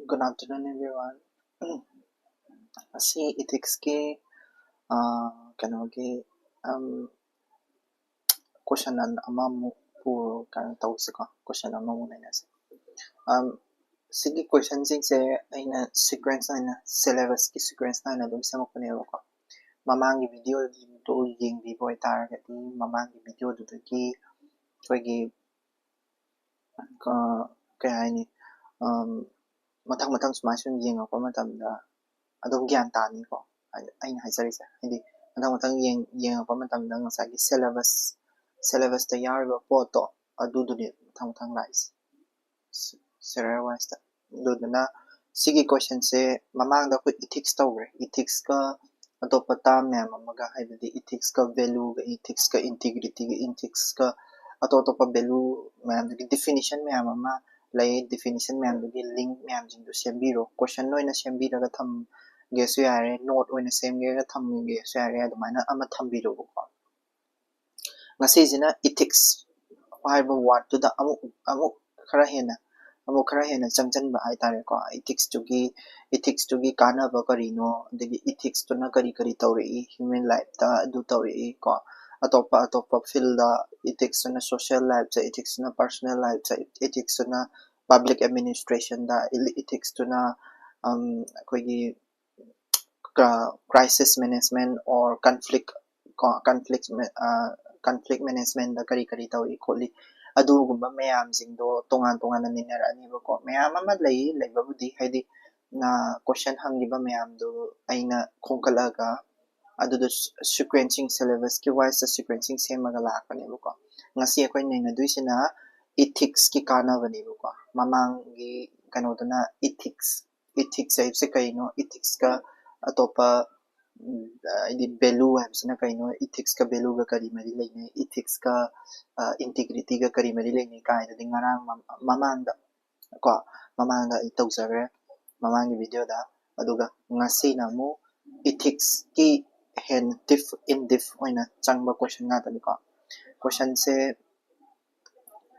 Good afternoon, everyone. See, ethics के कनोगे question amamu puro kan tausiko question amamu na nasa. Sige question sing se aina sequence na syllabus ki sequence na dum sa makunero ko. Mamangi video to ying bibo itar kati mamangi video to ki kogi kaya ni matang smash ying ako matamda adom gyan tani ko aina haisarisa hindi matang yeng apa matamda ngasagi syllabus ta yarba photo aduduni matang lais serial wise ta duduna sigi question se mamangda ko ethics tawre ethics ka atopa ta mem amaga haibadi ethics ka value ga ethics ka integrity ga ethics ka atopa value mem the definition mem ama lay definition mem the link mem jing do sembiro question noina sembira ga tham gesu yare note oina semge ga tham gesu yare adumana ama thambiro ko ngasi jina ethics haiba word to da amuk khara hena changchan ba ai tare ko ethics to gi kana ba karino degi ethics to na kari tawre human life ta du tawre ko atopa field da ethics na social life cha ethics na personal life cha ethics na public administration da ethics to na koigi crisis management or conflict management da kari tawi kholi adugumba mayam jingdo tongan na ninarani ko mayam ama leibabudi haidi na question hangiba mayam do aina khongkalaga adudo sequencing syllabus ki wise sequencing semaga lakani ko ngasi akoi nena duisina ethics ki kana bani ko mamang gi kanodana ethics ay kaino ethics ka atopa idi value hamsina kaino ethics ka value ga kari mari leine ethics ka integrity ga kari mari leine kai da ngarang mamangda ko mamangda itawsare mamangi video da aduga ngasi na mo ethics ki hen in diff oina changba question nga tani ko question se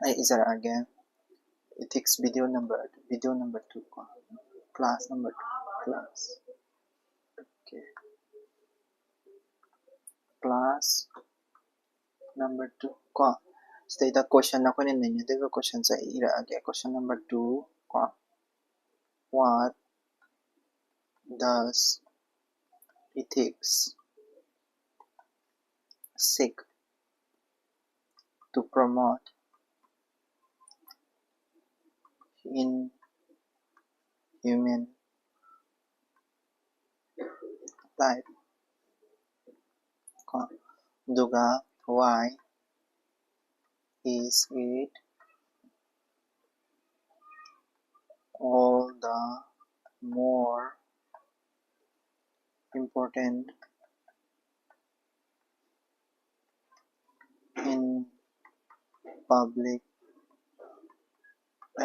ai izara again ethics video number 2 ko class number 2 class okay class number 2 ko state the question na ko ni ninyo the question sa ira again question number 2 ko what does ethics seek to promote in human life duga why is it all the more important in public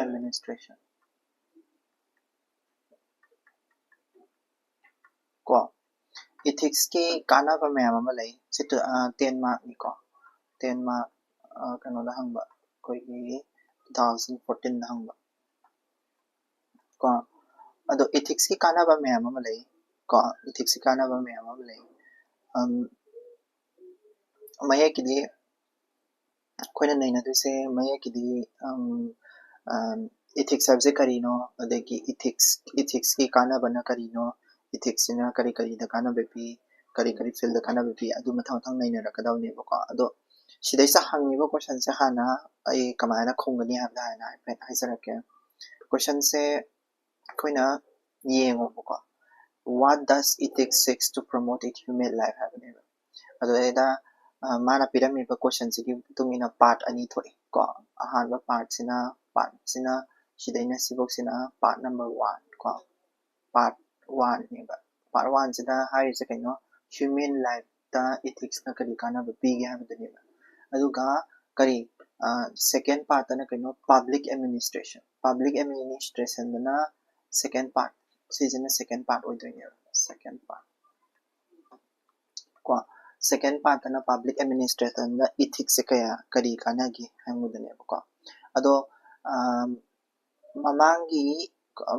administration ko ethics ki kana ba mayam ama lai sit 10 mark ni ko 10 mark kano da hangba koi 2014 da hangba ko ado ethics ki kana ba mayam ama lai ko ethics ki kana ba mayam ama lai maya kidi koina naina du se maya kidi ethics sabse karino adegi ethics ki kana bana karino ethics na kari da kana bepi kari field da kana bepi adu mathang naina rakadaw ne ko ado sidai sa hangi ba question se hana ai kamana khongani habda na haisarake question se koina yengo ko what does ethics seeks to promote in human life habne ado eda mana pyramid ba question se tungina part ani thoi ko ahanba part sina sidaina sibok sina part number 1 ko part 1 ni ba part 1 sida hai se kaino human life ta ethics na kari kana ba bi ga habda ni ba aduga kari second part na kaino public administration na second part season na second part oidoine second part ko second part na public administration na ethics se kaya kari kana gi hangudane ko ado mamangi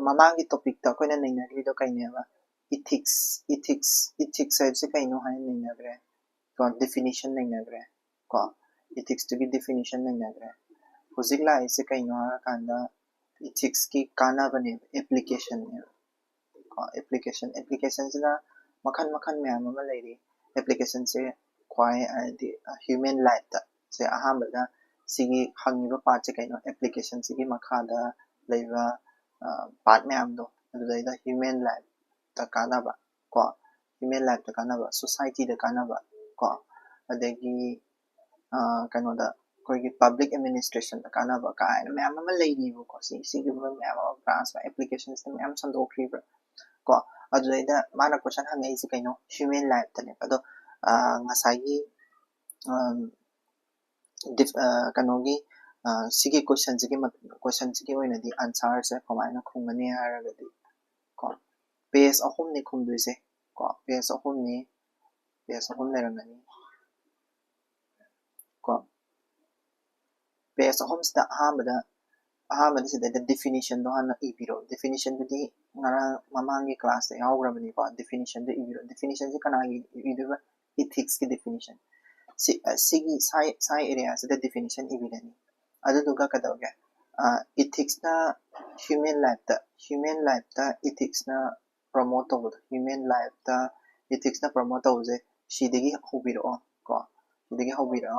mamangi topic ta koina nainagri do kaineba ethics है से कहीं no है नहीं लग रहा है तो definition नहीं लग रहा है को ethics to की definition नहीं लग रहा है उसी लाइफ से कहीं नो है कांदा ethics की काना बने application है को application से ना मखन में हम ले रही application से क्वाई human life ta से आहाम बता सिगी हंगी बा पार्ट से कहीं नो application से की मखादा लेवा पार्ट में हम दो अदुदा human life ta kanaba ko human life ta kanaba society da kanaba ko adagi kano da koi gi public administration ta kanaba ka ma'am ma lay ni ko si gi ma'am branch applications ta ma'am san do kriba ko adai da mana question hang ai si kaino human life ta ne ado ngasai kano gi sigi question sigi oina di answer se kamaina khungani haragadi ko page ahum ni khumduise ko page ahum lerangani ko page ahum sta ahamada sida the definition do hana ibiro definition di ngara mamangi class ya awrabani ko definition do ibiro definition se kana gi ibiro ethics ki definition sigi sai area se the definition ibirani adu duga kadawga ethics na human life ta ethics na promote tawbado human life ta ethics na promote tawse sidagi hobiro ko sidagi hobiro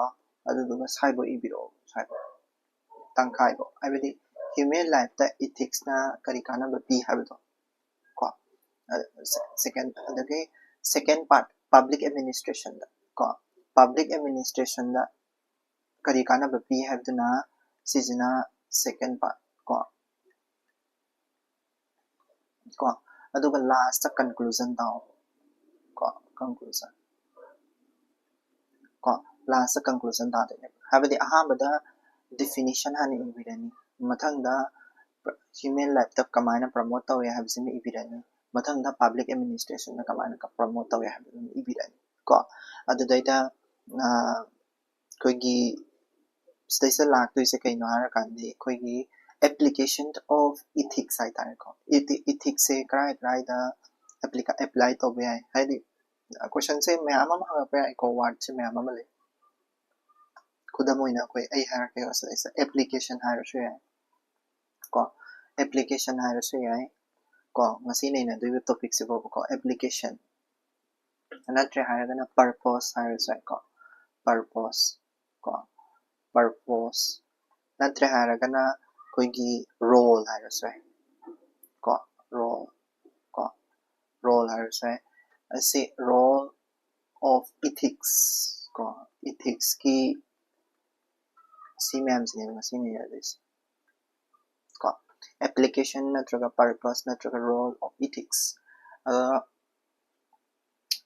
aduga saibo ibiro saibo tangkai bo abadi human life ta ethics na kari kana ba bi habado ko second part public administration da ko public administration da kari kana ba bi habduna sijina second part ko aduga last conclusion daw ko conclusion ko last conclusion da de habadi ahambada definition hani ibirani mathang da human life ta kamaina promote taw ya habsimi ibirani mathang da public administration na kamaina ka promote taw ya habsimi ibirani ko adudaita koigi staisa laktu se kaino hara kandi koigi application of ethics hai tare ko ethics se krai da apply to be hai haidi question se me ama ma pa ko word se me ama le खुदमोइना कोई ai har ke asa application har se ko application har se ai ko ngasi nei na dui topic se bo ko application anatre har ga na purpose har se ko purpose natre har ga na koi gi role har se ko role har se asi role of ethics ko ethics ki CMAMs ne masini this ko application natraga purpose natraga role of ethics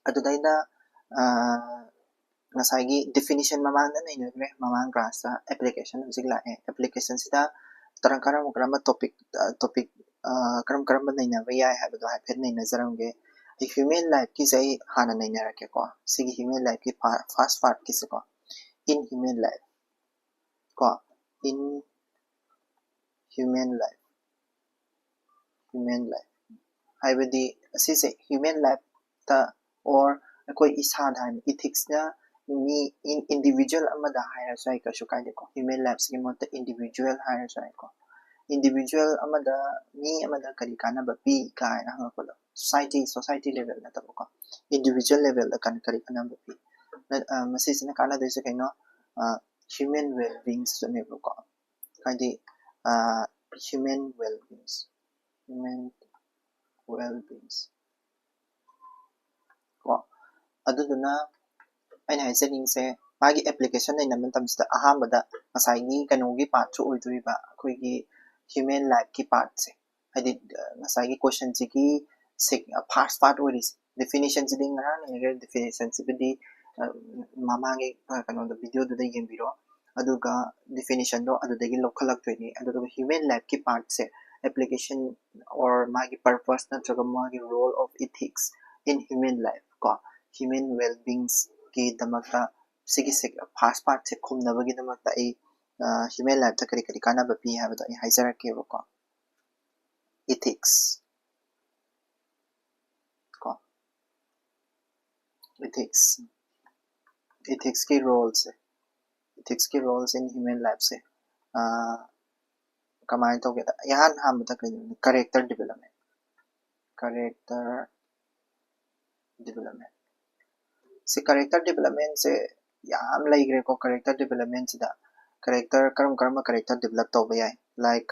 adudaida ngasagi definition mamang na inagre mamang class application sigla application sida karam topic karam naina ya habdo ha naina zarange human life ki sai hana naina rake ko sigi human life ki first part ki se ko in human life ko in human life haibadi asise human life ta or koi isad han ethics na mi in individual amada hire sai ka shukai de ko human life si mo ta individual hire sai ko individual amada mi amada kari kana ba pi ka na ha ko society level na ta ko individual level da kan kari kana ba pi masis na kana de se kaino human well-being so ne ko kandi human well-being ko aduduna aina haising se magi application nei naman tamsta ahambada masai kanogi part chu oiduriba koigi human life ki part se hadi masai question si ki part oris definition si ding ran ne definition si di mamangi kano da video do da yembiro aduga definition do adudagi lokhalak toini aduga human life ki part se application or magi purpose na traga magi role of ethics in human life ko human well-beings ki damakta sigi first part se khumnabagi damakta ai human life ta kari kana ba pi habada ai haizara ke ko ethics ko ethics के roles in human life से कमाई तो क्या यहाँ हम बता करें character development से character development से यहाँ हम लाइक रे को character development से दा character कर्म character develop तो भी है like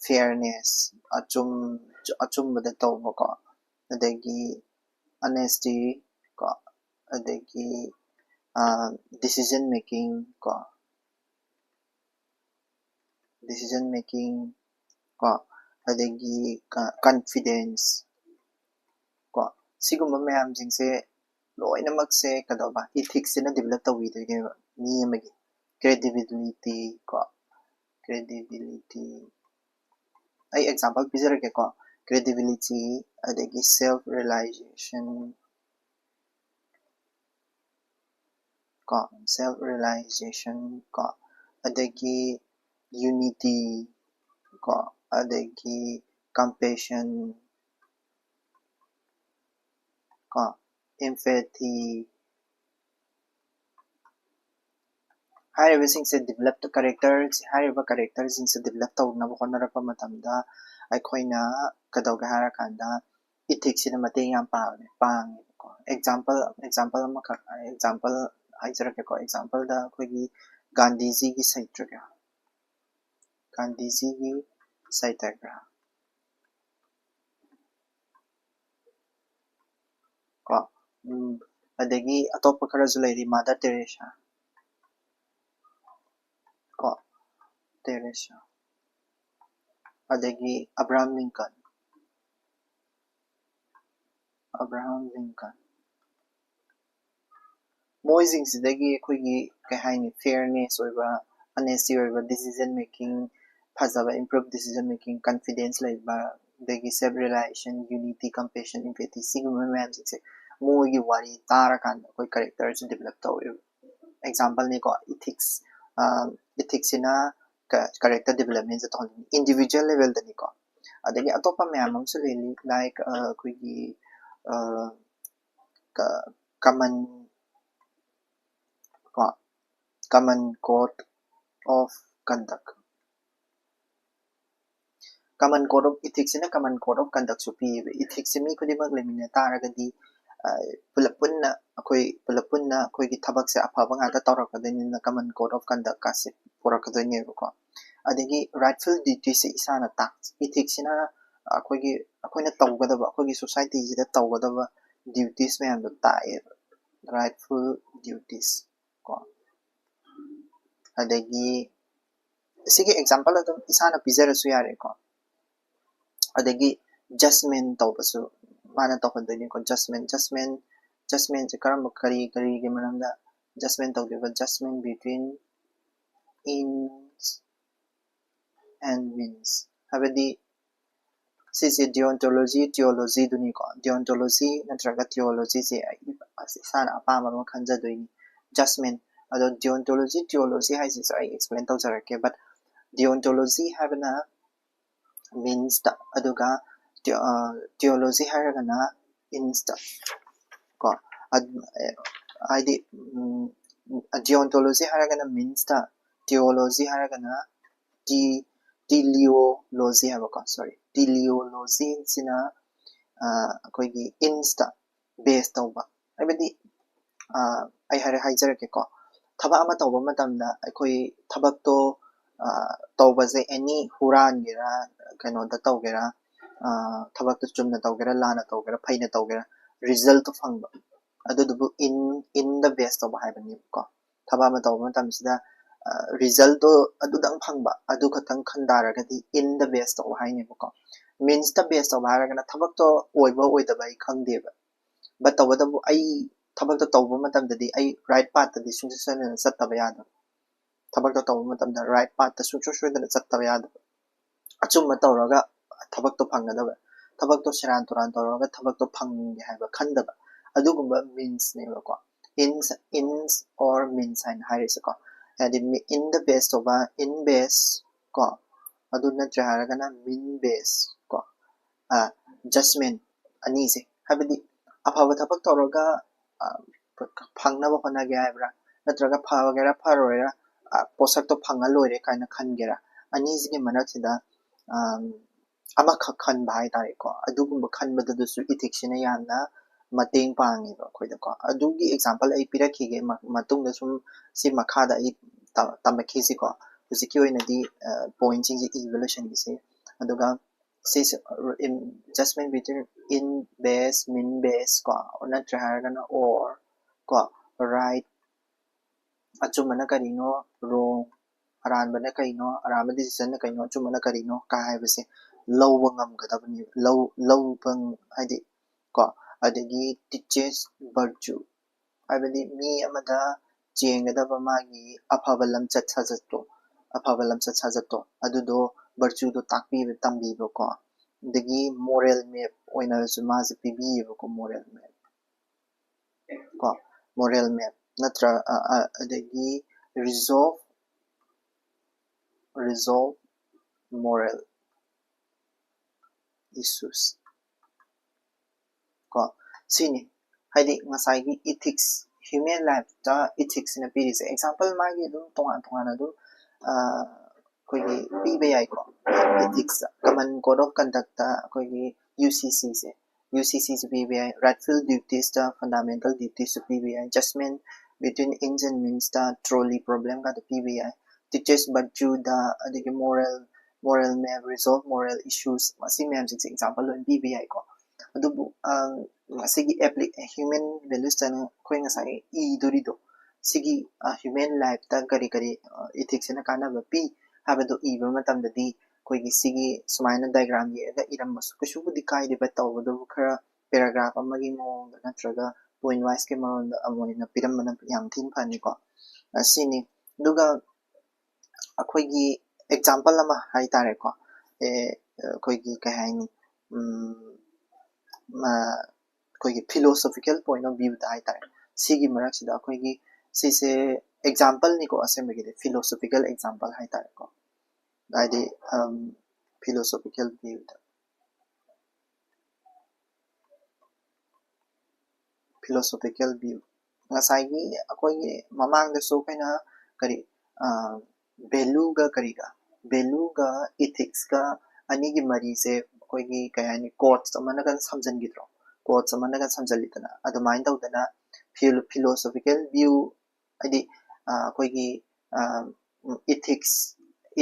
fairness achum बदे तो वो को अदेगी honesty को अदेगी decision making ko adegi confidence ko siguma mayam jing se loinamak se kadoba ethics na develop tawi de mi amagi credibility ai example pizara ke ko credibility adegi self realization ko adegi unity ko adegi compassion ko empathy higher things se developed characters in se develop tawna bo khona ra pa matamda ai khoina kadawga hara kanda ethics ina mate yam pang ko example I jara ke ko example da khoi Gandhi ji ki satyagraha ko adegi atopa khara ju leiri Mother Teresa ko adegi Abraham Lincoln moising sidagi khoi kai haini fairness oiba honesty oiba decision making phajaba improve decision making confidence laiba degi self realization unity compassion empathy sigma man se moigi wari tara kan koi characters develop to example ni ko ethics ina character development to individual level da ni ko adegi atopa mayam am su like koi common code of conduct common code of ethics ina common code of conduct su pi ethics mi khudi mak lemina taragadi pulapunna akoi gi thabak se afaba nga ta tawrakadeni na common code of conduct ka se porakadeni ko adegi rightful duty se isana ta ethics ina akoina tawgadaba akoi society ji da tawgadaba duties me am ta rightful duties ko adegi sige example adum isana pizara su yare ko adegi judgment tawbasu mana tawhadani ko judgment se karam kari ge maramda judgment tawdeba judgment between ins and means habadi sisi deontology theology duni ko deontology natraga theology se isana apama ma khanja doini judgment ado deontology theology hai se I explain tawjarake but deontology havena means the aduga theology haragana insta ko id deontology haragana means the theology haragana teleology habako sorry teleology sina koi gi insta based tawba habidi ai haijarake ko thaba ama tawba matamda akoi thabak to tawba se any huran gira kano da tawgera thabak to chumna tawgera lana tawgera phaina tawgera result to phangba adudu in the best of haibani ko thaba ama tawba matamsida result to adudang phangba adu khatang khandaragadi in the best of haine ko means the best of haragana thabak to oiba oidaba I khangdeba but tawadabu ai thabak to tawba matamdadi ai right path tadi sunsan sattaba yada thabak to tawba matamda right path ta sunsan sattaba yada achumma tawraga thabak to phangadaba thabak to siran turan tawraga thabak to phangge haiba khandaba adugumba means ne ko ins or means and hairisa ko adi in the best of in base ko adu na haragana mean base ko judgment anise habidi afaba thabak tawraga phangnaba honage haibra natraga phagera pharoira posak to phangal loire kaina khangera anisigi manaksida amakha khan bhai tare ko adugumba khanbada dusu ethics na yana mateng pangi ba khoida ko adugi example ai pirakhige matung da sum si makhada ai tamaki si ko husiki oina di point sing evaluation gi se aduga says adjustment between in base min base ko natra haragana or ko right achumana karino wrong aranbana kaino arama decision na kaino achumana karino ka haibase lowba ngamgadabani lowbang adi ko adagi teaches virtue habidi mi amada jengadaba magi afaba lamchat sajatto adudo virtue do takpi tambi ko dagi moral map oina sumaje pibi ko moral map natra adagi resolve moral issues ko sini haidi ngasai ethics human life ta ethics na pirise example magi dum tonga dum koigi PBI ko ethics common code of conduct ta koigi UCC se PBI rightful duties ta fundamental duties to PBI adjustment between ends and means ta trolley problem ka the PBI teaches virtue da adigi moral may resolve moral issues masi ma'am example in PBI ko adubu sigi human values ta koi ngasai dorido sigi human life ta kari ethics na kana ba pi habado iba matamdadi koigi sigi sumaina diagram ye ga irambasu kusubudi kai de batawdo khara paragraph amagi mo natraga point wise ke maronda amoina piramana yam thin phani ko asini duga akoigi example ama hai tare ko koigi kahaini koigi philosophical point of view ta hai tare sigi marak sida koigi sise example ni ko asembege philosophical example hai tare ko adi philosophical view ngasai gi akoigi mamang da so kaina kari value ga ethics ga ani gi mari se koigi kayani quotes amana kan samjan gidro quotes amana kan samjalitana adumain tawdana philosophical view adi koigi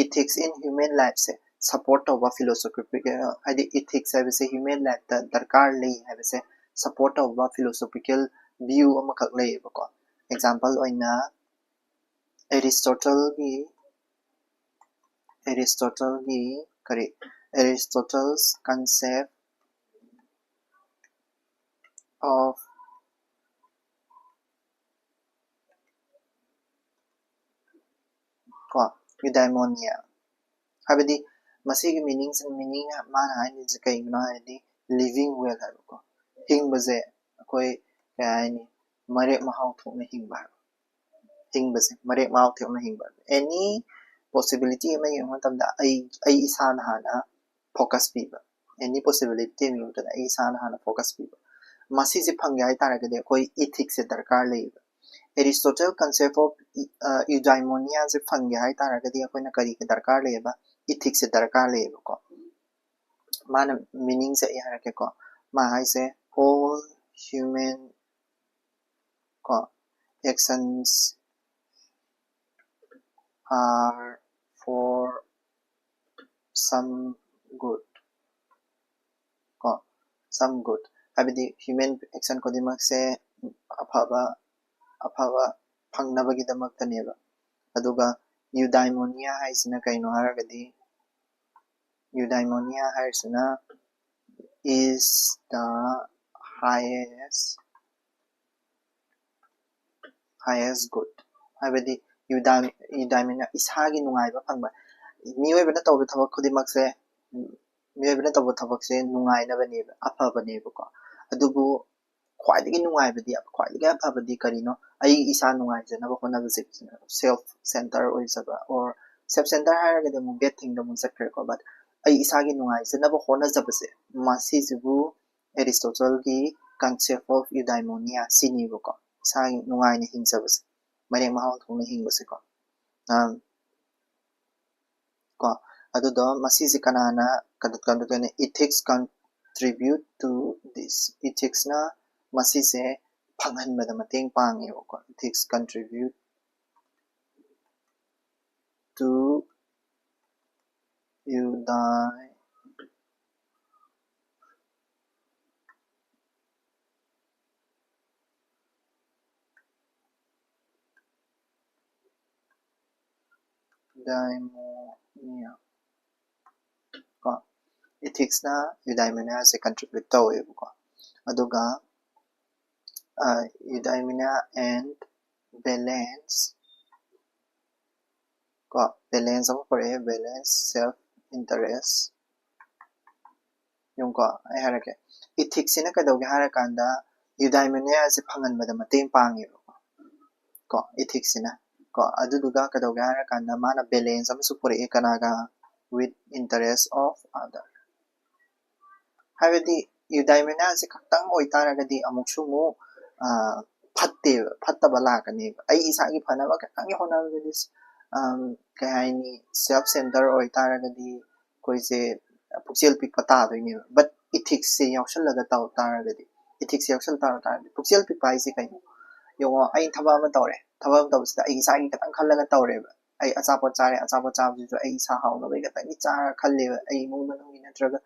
ethics in human life se support of philosophical adi ethics have se human life da darkar lei have se support of philosophical view amakak lei ko example oina Aristotle's concept of eudaimonia habidi masigi meaning mana haini kai no haidi living well ko hingbaze koi kaini mare mahau thona hingbaze mare mahau thona hingba any possibility ma yung matamda ai isana hana focus piba any possibility mi utada ai isana hana focus piba masi je phangya ai taragade koi ethics se darkar leiba Aristotle concept of eudaimonia se phangya hai taragadi akoina kari ke darkar leiba ethics se darkar leiba ko mana meaning se harake ko ma hai se all human ko actions are for some good habidi human action ko dimak se afaba phangnabagi damak taneba aduga eudaimonia haisina kaino haragadi eudaimonia haisina is the highest good habidi eudaimonia isagi nungaiba phangba miyoibana tawbe thabak khudimak se miyoibana tawbe thabak se nungainabani afabani ko adubu khwaidagi nungaibadi khwaidagi afabadi karino ai isa nungaijana ba hona self center oisaba or self center haragadi mu bad thing da mun sakre ko but ai isagi nungai janaba hona jabase masi jibu Aristotle gi concept of eudaimonia sini ko isagi nungai ni hingjabase mare mahal thong ni hingbase ko ko adudo masi ji kanana kadutane ethics contribute to this ethics na masi se phanghan bada mateng pange ko ethics contribute to eudaimonia ko ethics na eudaimonia se contribute tawe ko aduga eudaimonia and balance ko balance of for a balance self interest yung ko ay harake ethics ina kadawge harakanda eudaimonia se phangan bada mateng pangi ko ethics ina ko aduduga kadawge harakanda mana balance am supore kanaga with interest of other habedi eudaimonia se khaktang oi taragadi amuk sumu fatta bala kani ai isagi phana ba khaktang hona this kaini self center oi taragadi koise puksel pik pata doini but ethics se yausal laga taw taragadi ethics yausal taragadi puksel pik pai se kai yongo ai thaba ma tawre thaba ma tawsida ai isagi khatang khallaga tawre ba ai achapo chare achapo chabu ju ai isa hauna ba khatang cha khalle ai mu manungi natraga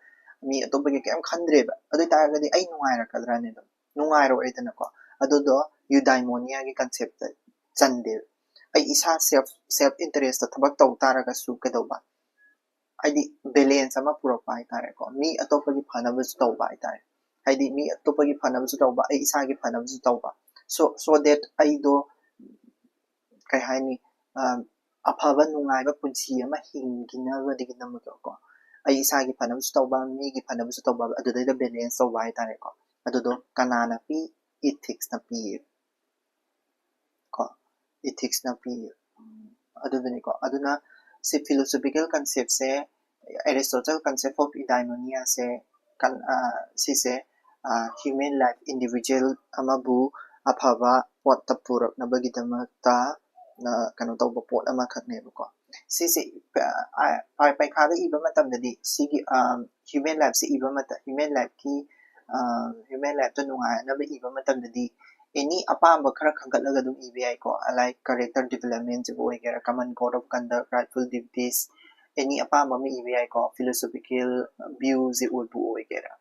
mi atopagi kem khandre ba adu taragadi ai nungai rakadra ne do nungai ro edana ko adudo eudaimonia gi concept chande ai isa self interest ta thabak taw taraga su kedoba haidi balance ama purok pai tare ko mi atopagi phanabu taw bai tare haidi mi atopagi phanabu taw ba ai isa gi phanabu taw ba so that ai do kai haini aphaba nungai ba punchi ama hingina ba diginam ko ai isa gi phanabu taw ba mi gi phanabu taw ba adu da balance taw bai tare ko adu do kanana pi ethics na pi ko ethics na pi adudani ko aduna se philosophical concept se Aristotle concept of eudaimonia se kan si se human life individual amabu aphaba pot tapurak na bagidamata na kanu tawba pot ama khakne ko si se pai khada iba matam dadi sigi human life se iba mata human life ki human life to nunga na ba iba matam dadi any apamba khara khangatlaga dum EBI ko like character development bo egera common code of conduct rightful duties any apamba mi EBI ko philosophical views e ulbu egera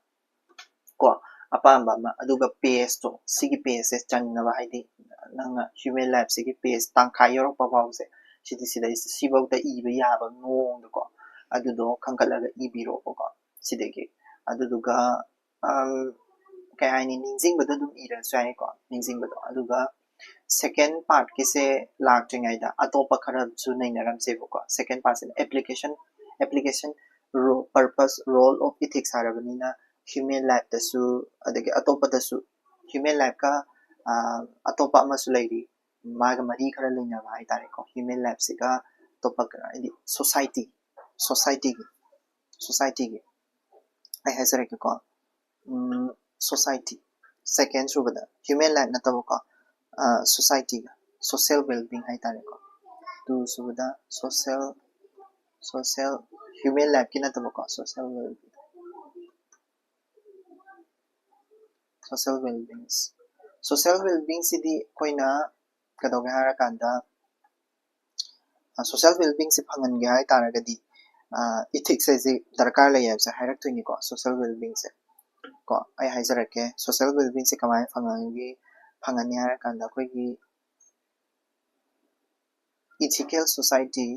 ko apamba ma aduga PS to sigi PS channa ba haidi nanga human life sigi PS tangkai yorok pa pause sidi sida sibau da iba yaba nong ko adudo khangatlaga ibiro ko sidege aduduga kaya ini ninjing bada dum ira sai ko ninjing bada aduga second part kise lag chengai da atopa khara chu nei naram se ko second part is application purpose role of ethics harabanina human life da su adagi atopa da su human life ka atopa ama su lairi maga mari khara leina ba ai tare ko human life se ka topa society ai hasare ko society second subada human life na tabo ko society social well-being hai tare ko to subada social human life kina tabo ko social well-being sidi koina kadoga hara kanda social well-being se phangan ge hai tara gadi ethics se darkar le ya se hairak tuni ko social well-being se ko ai haizarake social well-being se kamai phangani hara kanda koi gi ethical society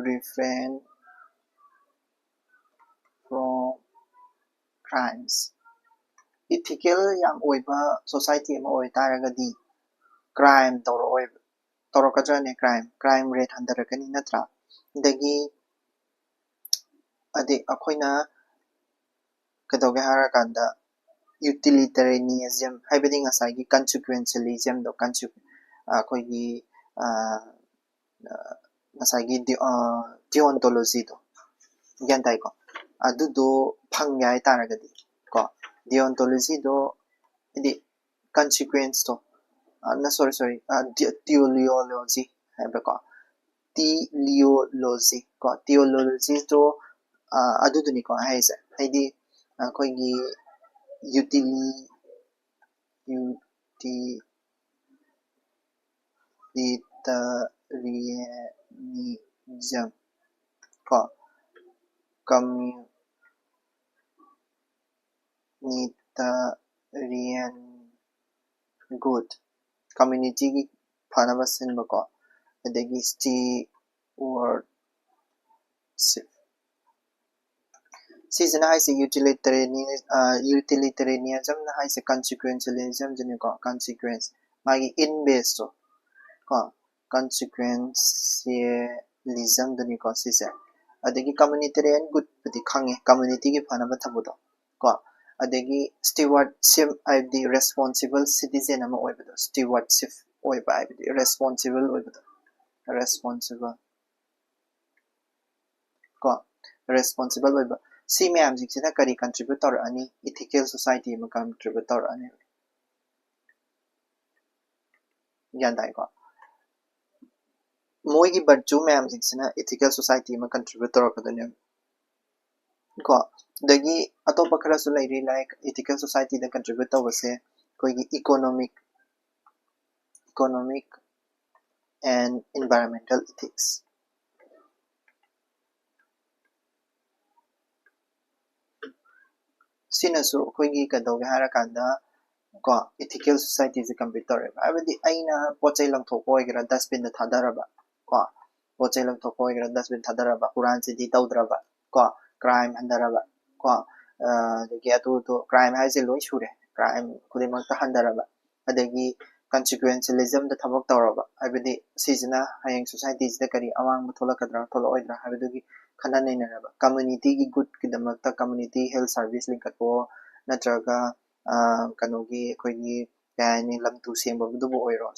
refrain from crimes ethical yam oiba society ma oi taragadi crime torokajane crime rate handarakani natra dagi ade akoina kadoge harakanda utilitarianism haibedi ngasai gi consequentialism do ꯑꯩꯈꯣꯏꯒꯤ ꯉꯁꯥꯏꯒꯤ deontology ꯗꯣ ꯒ꯭ꯌꯥꯟ ꯇꯥꯏꯀꯣ ꯑꯗꯨꯗꯣ ꯐꯪꯒꯦ ꯍꯥꯏꯇꯥꯔꯒꯗꯤ ꯀꯣ deontology ꯗꯣ ꯍꯥꯏꯗꯤ consequence ꯗꯣ sorry teleology ꯍꯥꯏꯕꯀꯣ teleology ꯀꯣ teleology ꯗꯣ ꯑꯗꯨꯗꯨꯅꯤꯀꯣ ꯍꯥꯏꯁꯦ ꯍꯥꯏꯗꯤ ꯑꯩꯈꯣꯏꯒꯤ utilitarianism ko communitarian good community gi phanaba sinba ko adagi stewardship season haise utilitarianism na haise consequentialism jene ko consequence magi in base to ko consequentialism dani ko sise adagi communitarian good pati khange community gi phanaba thabudo ko adagi stewardship the responsible citizen ama oibado stewardship oiba responsible oibado responsible ko responsible oiba si mayam jiksina kari contribute tor ani ethical society ma contribute tor ani yan dai ko moi gi virtue mayam jiksina ethical society ma contribute tor kadane ko dagi atopa khara su lairi like ethical society da contribute tawase koi gi economic and environmental ethics sinasu koi gi kadoge hara kanda ko ethical society is computer abadi aina pochai lang thoko igara dustbin da thadaraba ko pochai lang thoko igara dustbin thadaraba quran si di tawdraba ko crime handaraba ko dagi atu to crime haise loi sure crime kudimak ta handaraba adagi consequentialism da thabak tawraba abadi sijina hayeng society da kari awang tholakadra tholoidra habidugi khana nainaraba community gi good kidamak ta community health service link ko natraga kanogi koigi yani lamtu semba budu oiro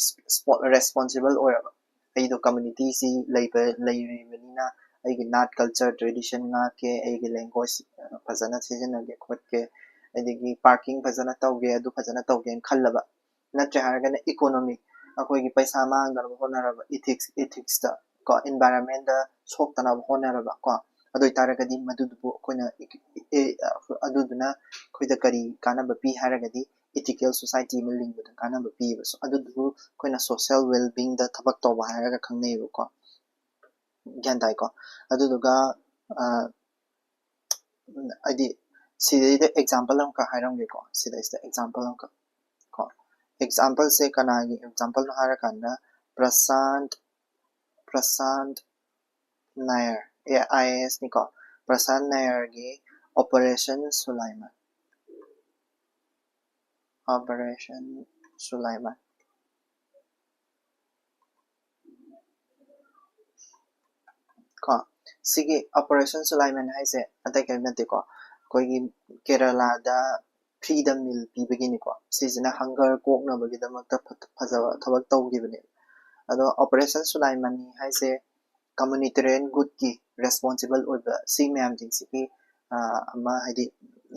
responsible oiraba aido community si laibanina aigi nat culture tradition nga ke aigi language fazana season ge khot ke aigi parking fazana tawge adu fazana tawge khallaba natra haragana economic akoigi paisa mangdana honaraba ethics da ko environment da soktana honaraba ko adoi taragadi madudu koina aduduna koida kari kanaba pi haragadi ethical society ma lingbuda kanaba pi so adudu koina social well being da thabak tawba haraga khangnei ko gyan dai ko aduduga adi sida example am ka hairamge ko sida is the example am ko example se kanagi example no hara kanna prasant nair AIS ni ko prasant nair gi operation sulaiman ko sigi operation sulaiman haise atai kai nate ko koigi kerala da freedom meal pibagini ko sijina hunger kokna bagi damakta phajaba thabak tawgibane ado operation sulaiman ni haise communitarian good ki responsible oiba si mayam jingsi ki ama haidi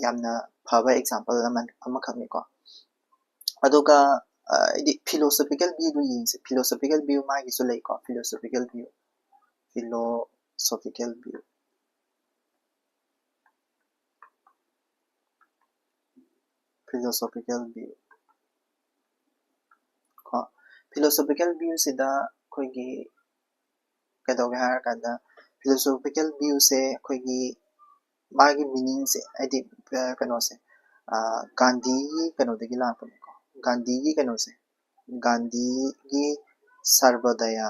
yamna phaba example ama khakni ko aduga idi philosophical view du yingse philosophical view ma gi su lei ko philosophical view ko philosophical view sida koigi kadoge har kanda philosophical view se koigi magi meaning se adi kano se gandhi kano de gila ko gandhi gi kano se gandhi gi sarvodaya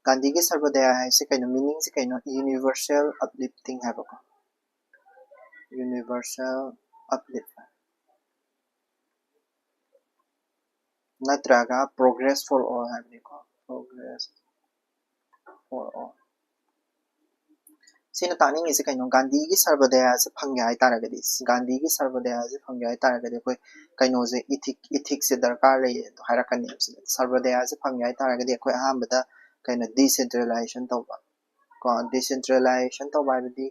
gandhi gi sarvodaya hai se kaino meaning se kaino universal uplifting hai ko universal upliftment natraga progress for all hai ko progress for all सिना तानिंग इसे कइनो गांधी की सर्वोदय से fungi हाय तारगदी गांधी की सर्वोदय से fungi हाय तारगदी कोई कइनो से ethics से दरकार ले तो हायरकनी सर्वोदय से फंगे हाय तारगदी कोई अहमदा कइनो डिसेंट्रलाइजेशन तौबा को डिसेंट्रलाइजेशन तौबा हायबदी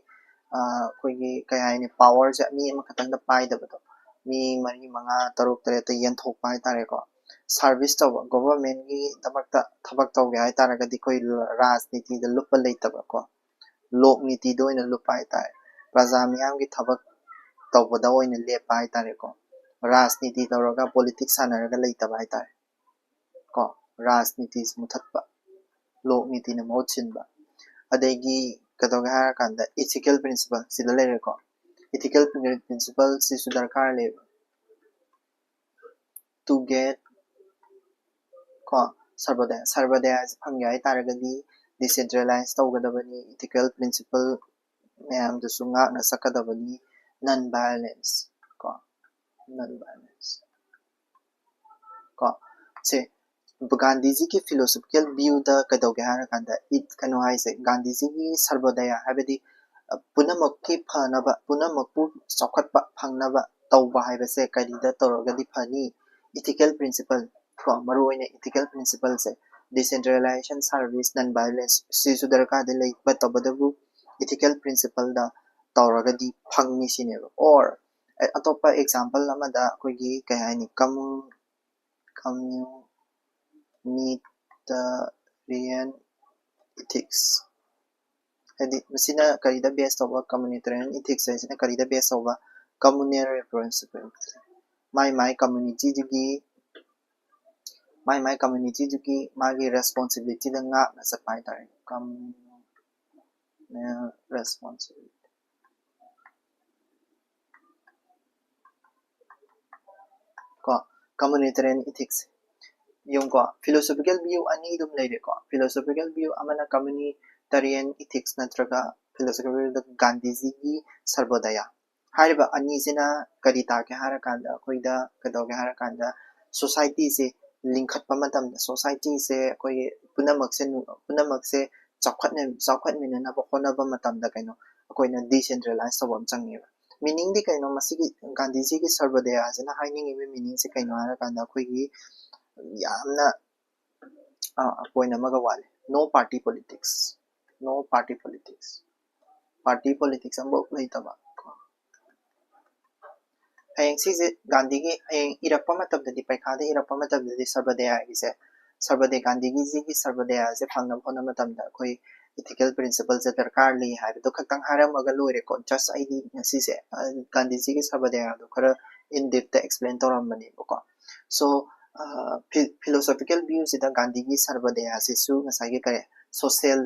कोई कय हायनि पावर से मी अमा खतंग पाइदबदो मी मरी मंगा तरुक तरेत यंथोकपा हाय तारे को सर्विस तौबा गवर्नमेंट की तबक्ता थबक तौगे हाय तारगदी कोई राजनीति द लुप लेतबा को लोक नीति दो इन लुपा है तारे प्रजा मियाम की थबक तौबदा ओइन लेपा है तारे को राजनीति तौरगा पॉलिटिक्स सानरगा लेतबा है तारे को राजनीति मुथतपा लोक नीति ने मौत सिनबा अदेगी कदोगा हारा कांदा इथिकल प्रिंसिपल सिदा लेरे को इथिकल प्रिंसिपल से सुदरकार ले टू गेट को सर्वोदय फंगे हाय तारगदी डिसेंट्रलाइज तौगदबनी इथिकल प्रिंसिपल मैम दसु ngakna sakadabani non violence ko non violence ko से गांधी जी की फिलोसॉफिकल व्यू द कदोगे हारा कांदा इत कनो हाय से गांधी जी की सर्वोदय हाबदी पुनमक्की फनबा पुनमक्पु चौखटपा फंगनबा तौबा हायबसे करिदा तौरगदी फनी इथिकल प्रिंसिपल को मरुओइने इथिकल प्रिंसिपल से डिसेंट्रलाइजेशन सर्विस नॉन वायलेंस सिसु दरकार दे लेबा तबदबु इथिकल प्रिंसिपल दा तौरगदी फंगनी सिनेबा और अतोपा एग्जांपल अमदा कोगी कयानी कम्युनिटेरियन ethics हदी मसिना करिदा बेस तौबा कम्युनिटेरियन ethics है सिना करिदा बेस तौबा communal principle माई community जुकी मागी responsibility दा ngakna सपाय तारे communal responsibility को communitarian ethics yung ko philosophical view ani dum leire ko philosophical view amana communitarian ethics natraga philosophical the Gandhi ji ki sarvodaya hariba ani sina karita ke hara kanda koida kadoge hara kanda society se linkhat pamatam society se koi punamak se chawkhat ne na ba khona ba matam da kaino koina decentralized tawam changi meaning di kaino masigi Gandhi ji ki sarvodaya sina haining ibe meaning se kaino hara kanda koi gi yamna point amaga wale no party politics party politics ambo leitaba hayeng sise Gandhi ki hayeng irappa matabdadi paikha de irappa matabdadi sarvodaya ise sarvodaya Gandhi ji ki sarvodaya se phangnam phona matamda koi ethical principles se darkar li hai to khatang haram aga loire ko just id sise Gandhi ji ki sarvodaya do khara in depth explain toram mani ko so philosophical views ida Gandhi ki sarvodaya se su ngasai ge kare social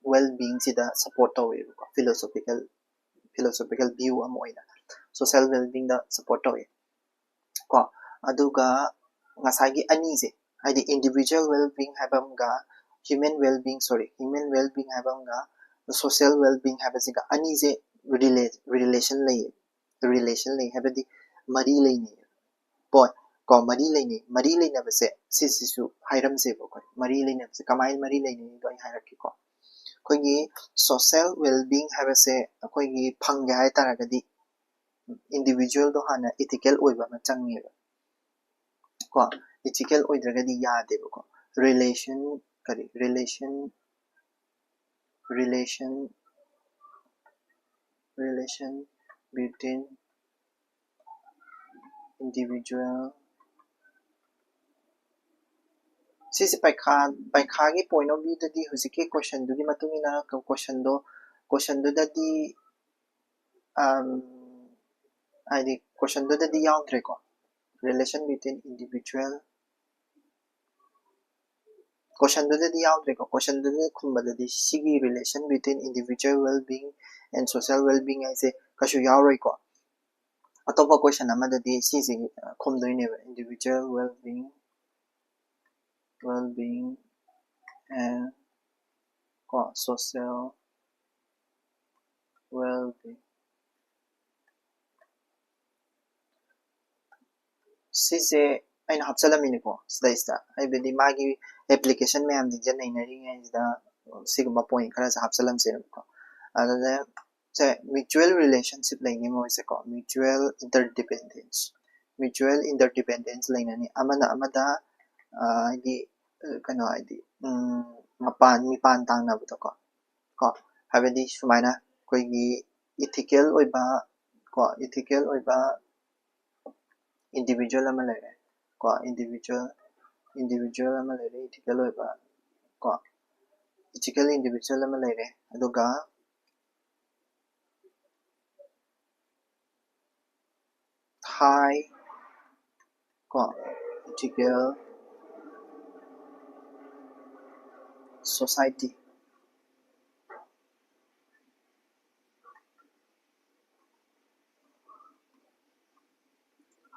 well being sida support tawe ko philosophical view amoina social well being da support tawe ko aduga ngasai gi ani se haidi individual well being habam ga human well being habam ga social well being habasiga ani se relation lay habadi mari layni boy ko mari layna base sisisu hairam se ko mari layna base kamai mari layni do hairaki ko koigi social well being habase koigi phangge hai taragadi individual do hana ethical oiba ma changi ko ethical oidragadi yade ko relation between individual sisi paikha ki point of view dadi husiki question dugi matungina question do dadi id question do dadi yaudre ko relation between individual question do dadi yaudre ko question do khumba dadi sigi relation between individual well being and social well being aise kashu yauroi ko atopa question amadadi sisi khumdoine individual well being and social well being sise aina hapsalamini ko sida haibedi magi application me am dinja nainari da sigma point khara sa hapsalam se ko adada say mutual relationship laini mo se ko mutual interdependence lainani amana amada di kano id mipan tang na buto ko habedi sumaina koi gi ethical oiba individual ama lere ko individual ama lere ethical oiba ko ethical individual ama lere aduga high ko ethical society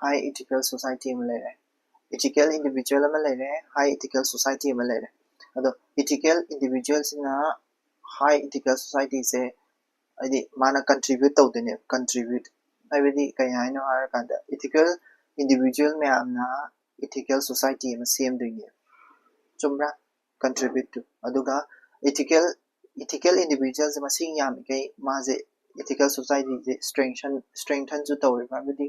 high ethical society ama lere ethical individual ama lere high ethical society ama lere ado ethical individuals na high ethical society se adi mana contribute tawdene contribute habedi kay haino har kanda ethical individual me amna ethical society ama same doine chumra contribute to aduga ethical individuals masing yam kay maze ethical society je strengthen ju tawri habedi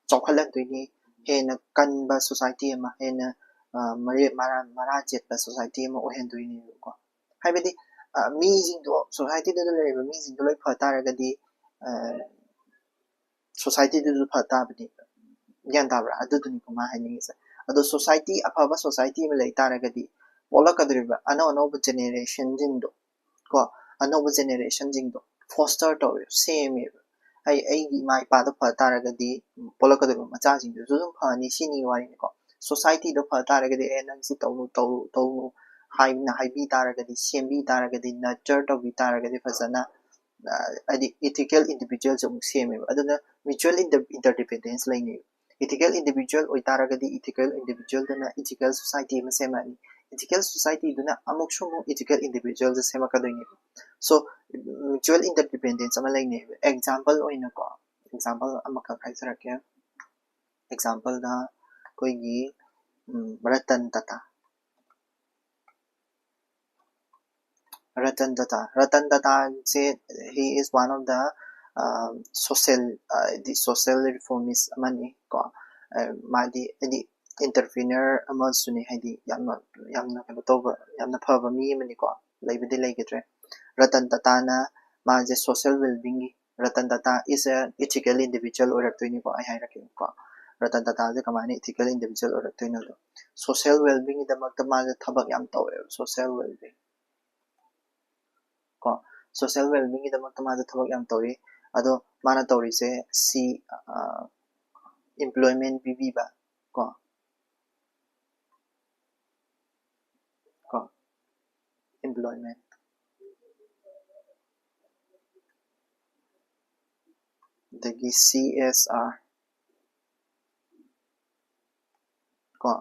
chokhalan doine hena kanba society ama hena mara jetpa society ama ohen doine ko habedi mi jingdo society da leriba mi jingdo loi pha taragadi society du pha tabdi gyan tabra aduduni kuma haini sa ado society afaba society ma lai taragadi bola kadriba ano generation jingdo ko ano generation jingdo foster to same ai mai pa do pha taragadi bola kadriba macha jingdo zum pha ni sini wari ko society do pha taragadi nang si tawnu haina haibi taragadi sembi taragadi nurture to bi taragadi fazana adi ethical individuals amuk same aduna mutual interdependence laini ethical individual oi taragadi ethical individual dana ethical society ma semani ethical society duna amuk sumu ethical individuals sema kadoini so mutual interdependence ama laini example oina ko example amaka khaisarake example da koi gi ratan tata said he is one of the social reformist amani ko madi edi entrepreneur amasuni haidi yamna kano toba yamna phaba mi amani ko laibidi laigatre ratan tata na maje social well-being ratan tata is a ethical individual or raktoini ko ai hairake ko ratan tata je kamani ethical individual or raktoino social well-being da makta maje thabak yam tawe social well-being ko social well-being da makta maje thabak yam tawe ado mana tawrise si employment bibiba ko employment dagi CSR ko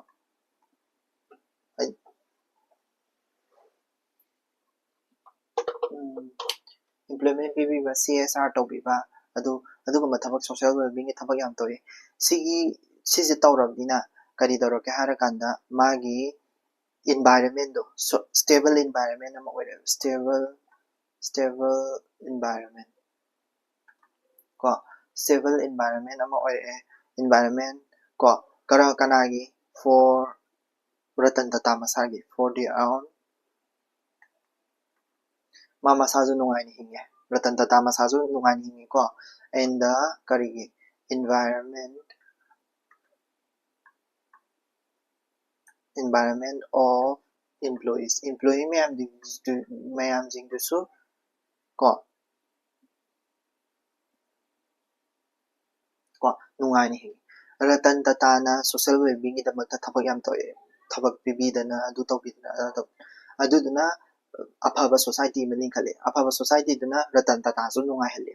employment bibiba CSR tawbiba aduguma thabak social well-being thabak yam tawe sigi tawrabdina kari dawrake harakanda magi environment do stable environment ama oire stable environment ko stable environment ama oire environment ko kanagi for ratan tata masagi for their own mama sazu nungai ni hinge ratan tata masazu nungai ni hinge ko and the karigi environment of employee mayam jing dusu ko nungai ni hinge ratan tata na social well-being da makta thabak yam toye thabak bibi dana adu tawbidna aduduna afaba society maning khale afaba society duna ratan tata su nungai hale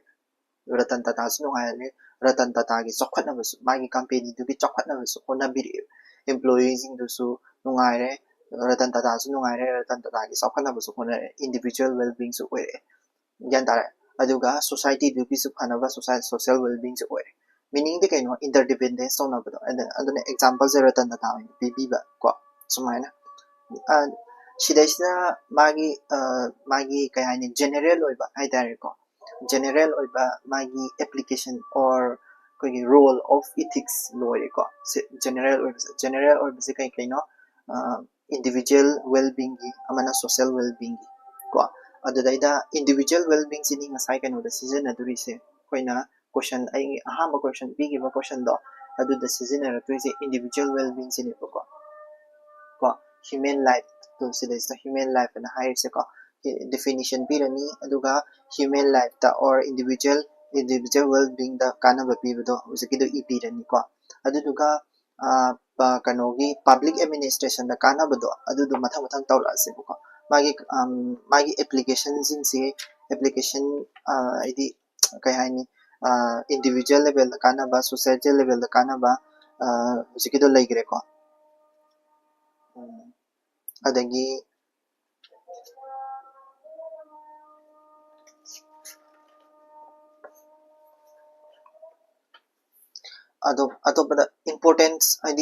ratan tata su nungai hale ratan tata gi chokhatna basu magi company du gi chokhatna basu ona biri employees jing dusu nungai re ratan tata su nungai re ratan tata gi chokhatna basu ona individual well-being su oire gyan tare aduga society du bi su phanaba social well-being su oire meaning de kaino interdependence tawna bado aduna example zero ratan tata bibi ba ko sumaina 시대시다 마기 kayani general oiba haidare ko general oiba magi application or kogi role of ethics loi ko general oiba se kai kai no individual well being gi amana social well being gi ko adudaida individual well being sini ngasai kanu da season aduri se koina question ai ahamba question bigi ba question do aduda season ra tuise individual well being sini ko human life to sila is the human life and higher se ko definition pirani aduga human life ta or individual well being da kanaba pibudo usikido ipirani ko aduduga kanogi public administration da kanaba do adudu mathang mathang tawla se ko magi application sing se application id kai haini individual level da kanaba society level da kanaba usikido laigre ko adagi atopda importance id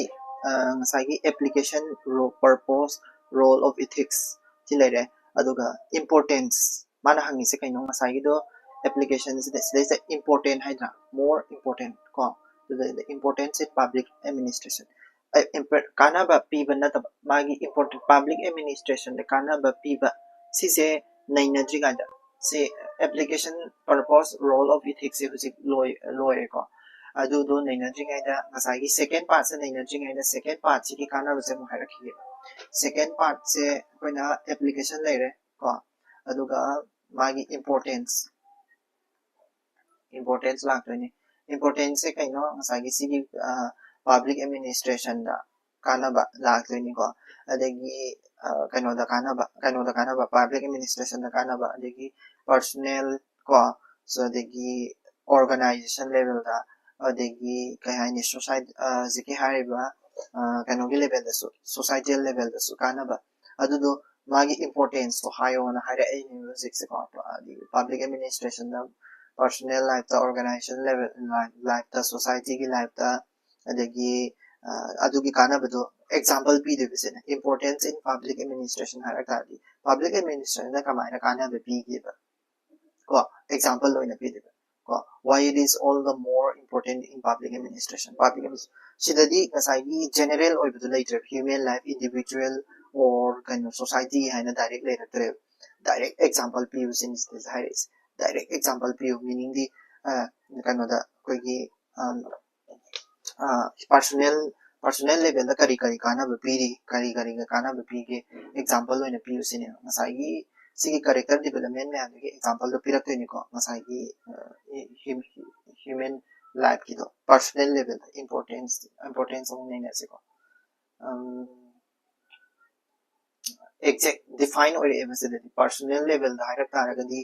ngasagi application purpose role of ethics tilere aduga importance mana hangi se kaino ngasagi do application is this important hydra more important ko the importance in public administration kanaba piba na magi important public administration the kanaba piba sise neinajari ganda se application purpose role of ethics is loy ko adudo neinajari ganda ngasagi second part se neinajari ganda second part si kanaba se mo hierarchy second part se koina application laire ko aduga magi importance lagtoni importance se kaino ngasagi sigi public administration da kanaba lagtoni ko adagi kaino da kanaba public administration da kanaba adagi personnel ko so adagi organization level da adagi kayani society ziki hariba kainogi level da societal level da su kanaba adudo magi importance to hayo na hare ay music se ko public administration da personal life the organization level life the society ki life the adagi adugi kanabado example pi de bisene importance in public administration harakadi public administration na kamaina kanaba pi gi ba ko example loina pi de ko why it is all the more important in public administration sidadi kasai general oibadu later human life individual or kind of society haina direct later direct example pi using this hires direct example pi meaning the kind of the koigi personnel level da kari kana ba piri kari ga kana ba pige example loina pi usine ngasai sigi character development me agi example do pirakte ni ko ngasai human life ki do personal level importance of name ase ko exact define or episode personal level da hara taragadi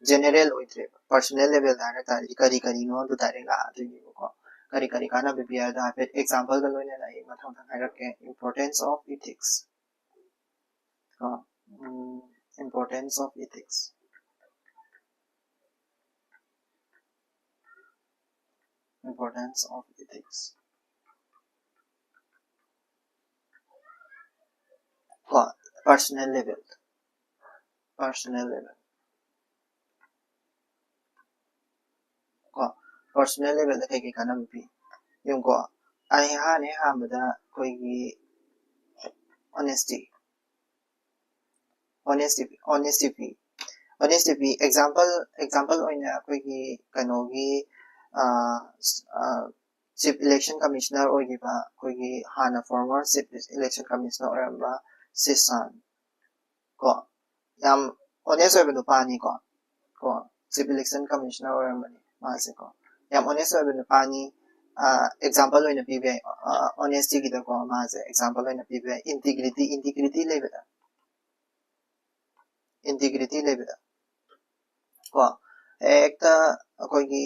general oitre personal level da hara tari kari no do tarega to ni ko kari kana bibia da example da loina na mathang hara ke importance of ethics importance of ethics personal level personal level da kai kana bi yung ko ai ha ne ha ma da koi gi honesty example oina koi gi kano gi chief election commissioner ogi ba koi gi hana former chief election commissioner oramba sisan ko yam honest oiba pa ni ko chief election commissioner oramba ni ma se ko yam honest oiba pa ni example oina pibe honesty gi da ko ma se example oina pibe integrity level ko ekta koi gi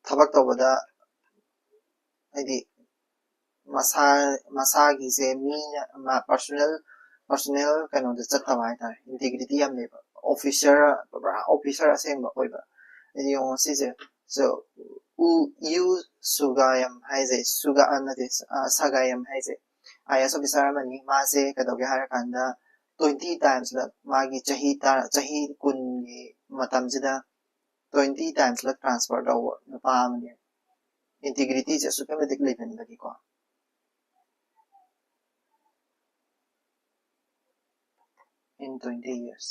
thabak tawada adi masagi se mi personal kano da chatta ba ta integrity am le officer aseng ba oiba adi yung si se so sugayam haize suga anades sagayam haize ayas officer mani ma se kadoge har kanda 20 times la magi chahi kun gi matam jida 20 times la transfer da pa amne integrity je systematic level lagi ko in 20 years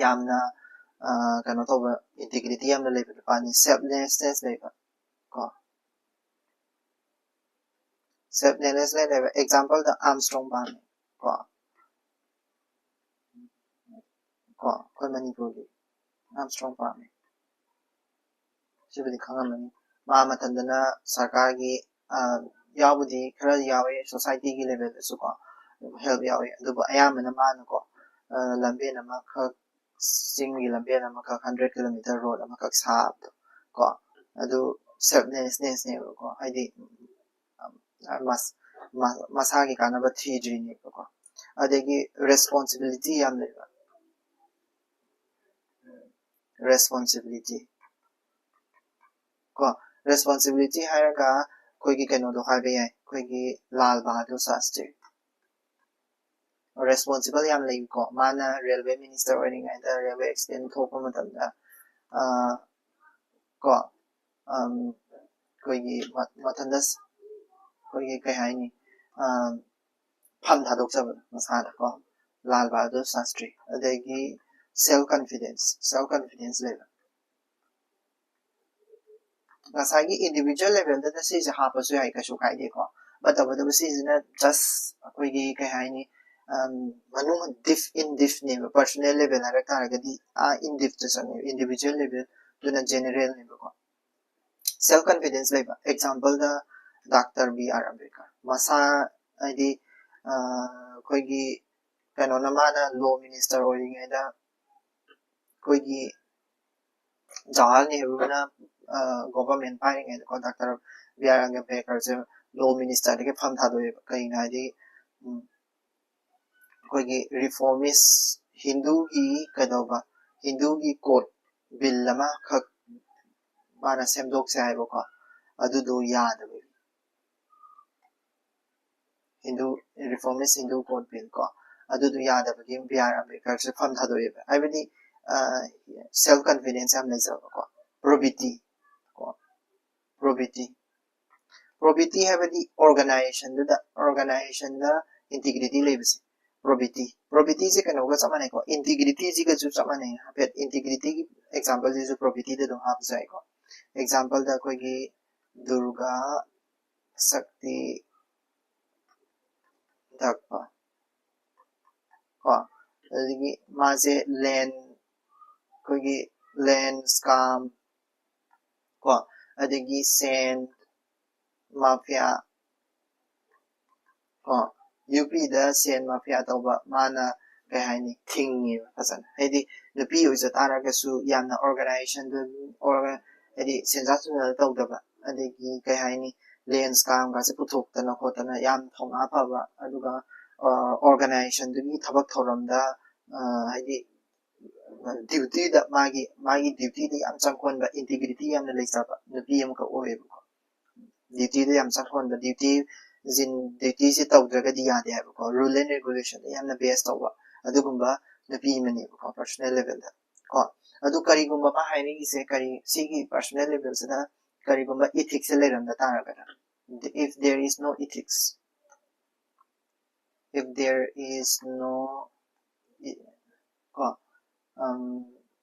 yamna kano to integrity yamna level pa ni selflessness level ko selflessness level example the Armstrong ban ko Manipuri Armstrong ban sibidi khangamani ma matandana sarkar gi yawudi khara yawe society gi level su ko help yawe aduba ayamana man ko lambe na ma kha singgi lambe na ma kha 100 kilometer road ma kha sab ko adu selflessness ne ko haidi masagi kanaba toujari ne ko adegi responsibility yam le responsibility ko responsibility haraga koi gi kano do haibe yai koi gi lal bahadur shastri responsible yam le ko mana railway minister owning and railway accident thokpa matam da ko koi gi mathandas koi gi kai haini pham thadok jab masana ko lal bahadur shastri adegi self confidence level ngasagi individual level da si je ha pa su ai ka shu kai de ko but the si is not just koi gi kai haini manung in diff name personal level ara taragadi in diff just individual level to na general level ko self confidence level example the Dr. B.R. Ambedkar masa adi koi gi kano na mana law minister oring da koi gi Jawahar Nehru na government firing and Dr. B.R. Ambedkar je law minister ke pham thado kai na di koi gi reformist Hindu gi kadoba Hindu gi code bill lama khak mana semdok se ai ko adu do yad Hindu reformist Hindu code bill ko adu do yad ba gi B.R. Ambedkar se pham thado ai badi self confidence am lai ko probity have the organization the integrity levels probity se kano ga samane ko integrity ji ga ju samane but integrity example is probity de do have sai ko example da ko gi Durga Sakti dakpa ko adigi maze land ko gi land scam ko adigi sand mafia ko UP da sand mafia tauba mana kai haini thingi fasan haidi the P is taraga su yamna organization or haidi sensasu tawdaba adigi kai haini land scam ga se puthok tana khotana yam thonga phaba aduga organization dugi thabak thoram da haidi duty da magi duty da yam changkon ba integrity yam na leisaba the PM ka oe duty da yam changkon ba duty zin duty se tawdraga di yade ha ko rule and regulation da yam na base tawba adugumba the PM ne ko personal level da ko adu kari gumba ma haini se kari sigi personal level se da kari gumba ethics le ram da taraga if there is no ethics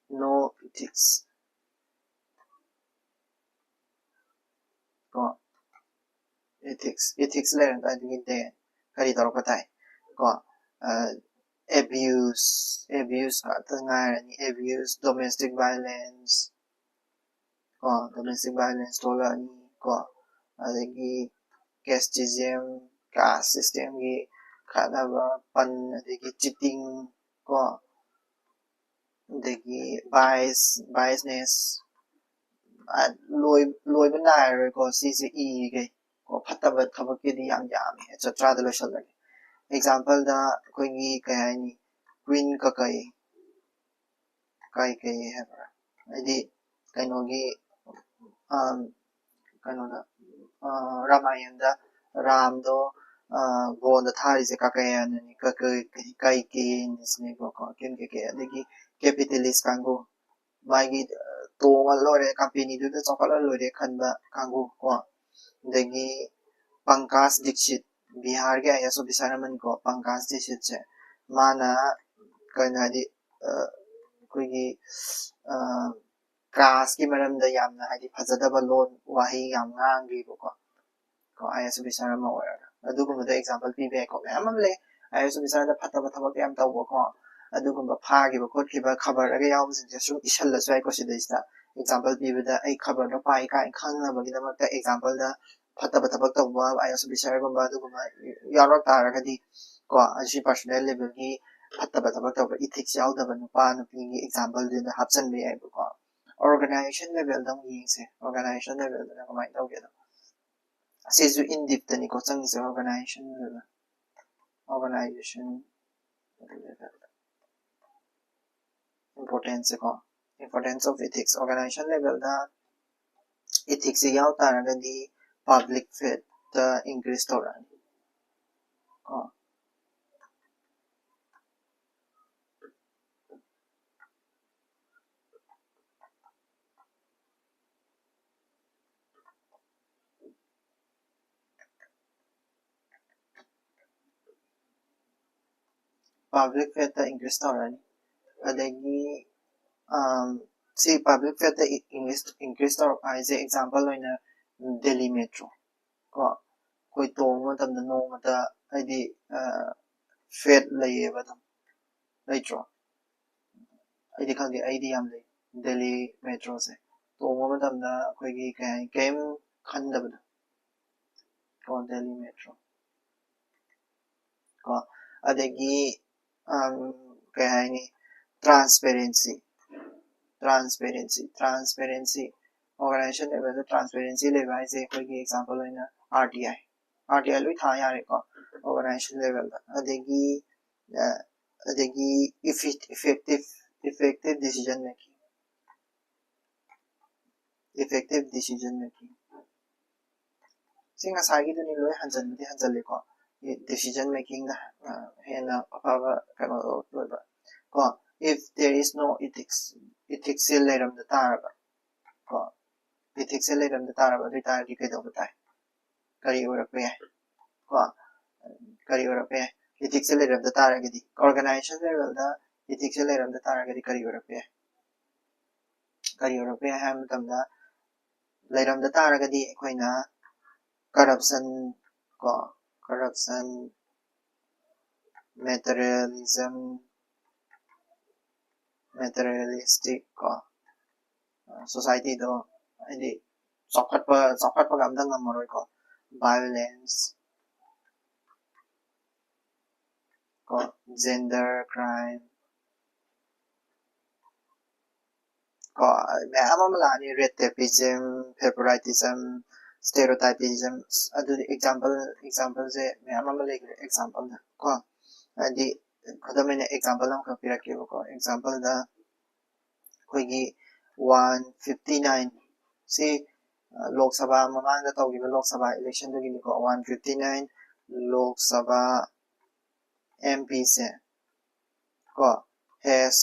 no ethics ko ethics learn I think de kari taro patai ko abuse ka tanga ni abuse domestic violence tola ni ko adagi caste system gi kanaba pan adagi cheating ko adagi biasness loy bana ko si ge ko phataba thabak ki di yam etc da lo shal example da koi gi kai ni queen ka kai have adi kaino gi kaino da Ramayana da Ram do bond ꯊꯥꯔꯤꯁꯦ ꯀꯀꯌꯥꯅꯅꯤ ꯀꯩ ꯀꯦꯅꯤꯁꯅꯦꯕ ꯀꯣ ꯀꯦ ꯑꯗꯒꯤ capitalist ꯀꯥꯡꯕꯨ ꯃꯥꯒꯤ ꯇꯣꯡꯉ ꯂꯣꯏꯔꯦ ꯀꯝꯄꯦꯅꯤꯗꯨꯗ ꯆꯥꯎꯈꯠꯂ ꯂꯣꯏꯔꯦ ꯈꯟꯕ ꯀꯥꯡꯕꯨ ꯀꯣ ꯑꯗꯒꯤ ꯄꯪꯀꯥꯖ ꯗꯤꯛꯁꯤꯠ ꯕꯤꯍꯥꯔꯒꯤ ꯑꯥꯏ ꯑꯦꯁ ꯑꯣꯐꯤꯁꯥꯔ ꯑꯃꯅꯤꯀꯣ ꯄꯪꯀꯥꯖ ꯗꯤꯛꯁꯤꯠꯁꯦ ꯃꯥꯅ ꯀꯩꯅꯣ ꯍꯥꯏꯗꯤ ꯑꯩꯈꯣꯏꯒꯤ ꯀꯥꯁꯀꯤ ꯃꯔꯝꯗ ꯌꯥꯝꯅ ꯍꯥꯏꯗꯤ ꯐꯖꯗꯕ ꯂꯣꯟ ꯋꯥꯍꯩ ꯌꯥꯝ ꯉꯥꯡꯈꯤꯕꯀꯣ ꯑꯥꯏ ꯑꯦꯁ ꯑꯣꯐꯤꯁꯥꯔ ꯑꯃ ꯑꯣꯏꯔꯒ ꯑꯗꯨꯒꯨꯝꯕꯗ ꯑꯦꯛꯖꯥꯝꯄꯜ ꯄꯤꯕ ꯌꯥꯏꯀꯣ ꯃꯌꯥꯝ ꯑꯃ ꯂꯩ ꯑꯥꯏ ꯑꯦꯁ ꯑꯣꯐꯤꯁꯥꯔꯗ ꯐꯠꯇꯕ ꯊꯕꯛ ꯌꯥꯝ ꯇꯧꯕꯀꯣ ꯑꯗꯨꯒꯨꯝꯕ ꯐꯥꯈꯤꯕ ꯈꯣꯠꯈꯤꯕ ꯈꯕꯔꯗꯒ ꯌꯥꯎꯕꯁꯤꯡꯁꯦ ꯁꯨꯝ ꯏꯁꯜꯂꯁꯨ ꯌꯥꯏꯀꯣ ꯁꯤꯗꯩꯁꯤꯗ ꯑꯦꯛꯖꯥꯝꯄꯜ ꯄꯤꯕꯗ ꯑꯩ ꯈꯕꯔꯗꯣ ꯄꯥꯏ ꯀꯥꯏꯅ ꯈꯪꯅꯕꯒꯤꯗꯃꯛꯇ ꯑꯦꯛꯖꯥꯝꯄꯜꯗ ꯐꯠꯇꯕ ꯊꯕꯛ ꯇꯧꯕ ꯑꯥꯏ ꯑꯦꯁ ꯑꯣꯐꯤꯁꯥꯔꯒꯨꯝꯕ ꯑꯗꯨꯒꯨꯝꯕ ꯌꯥꯎꯔꯛ ꯇꯥꯔꯒꯗꯤ ꯀꯣ ꯑꯁꯤ ꯄꯔꯁꯣꯅꯦꯜ ꯂꯦꯚꯦꯜꯒꯤ ꯐꯠꯇꯕ ꯊꯕꯛ ꯇꯧꯕ ꯏꯊꯤꯛꯁ ꯌꯥꯎꯗꯕ ꯅꯨꯄꯥ ꯅꯨꯄꯤꯒꯤ ꯑꯦꯛꯖꯥꯝꯄꯜꯗꯨꯗ ꯍꯥꯞꯆꯤꯟꯕ ꯌꯥꯏꯕꯀꯣ ꯑꯣꯔꯒꯅꯥꯏꯖꯦꯁꯟ ꯂꯦꯚꯦꯜꯗ ꯑꯃꯨꯛ ꯌꯦꯡꯁꯦ ꯑꯣꯔꯒꯅꯥꯏꯖꯦꯁꯟ ꯂꯦꯚꯦꯜꯗꯅ ꯀꯃꯥꯏꯅ ꯇꯧꯒꯦꯗꯣ ꯑꯁꯤꯁꯨ ꯏꯟ ꯗꯤꯞꯇꯅꯤꯀꯣ ꯆꯪꯉꯤꯁꯦ organisation level organization importance ko importance of ethics organization level da ethics yaw taragadi public faith the increase torani ko public faith the increase torani adagi see public faith the increase tor as example oina Delhi metro ko koi tong matamda nomada haidi faith layeba dum laytro aidi khangde aidi yam lay Delhi metro se tong matamda koi gi game khandabada ko Delhi metro ko adagi kaya haini transparency organization level the transparency level is a quick example in RTI lui tha yare ko organization level adagi effective decision making singa sagi duni loi hanjal ko decision making da hena afaba kano loiba ko if there is no ethics leram da taraba ko ethics leram da taraba dui tar di kedo batai kari ora pe ko kari ora pe ethics leram da taragadi organization level da ethics leram da taragadi kari ora pe ham tamda leram da taragadi koina corruption materialistic society do hindi chokpat pa gamdang ngamoroi ko violence ko gender crime ko amamlani red tapeism favoritism stereotypism adu example je amamale example da ko adi khadamene example am ka pirakke ko example da koigi 159 si Lok Sabha mamangda tawgiba Lok Sabha election dagi ko 159 Lok Sabha MP se ko has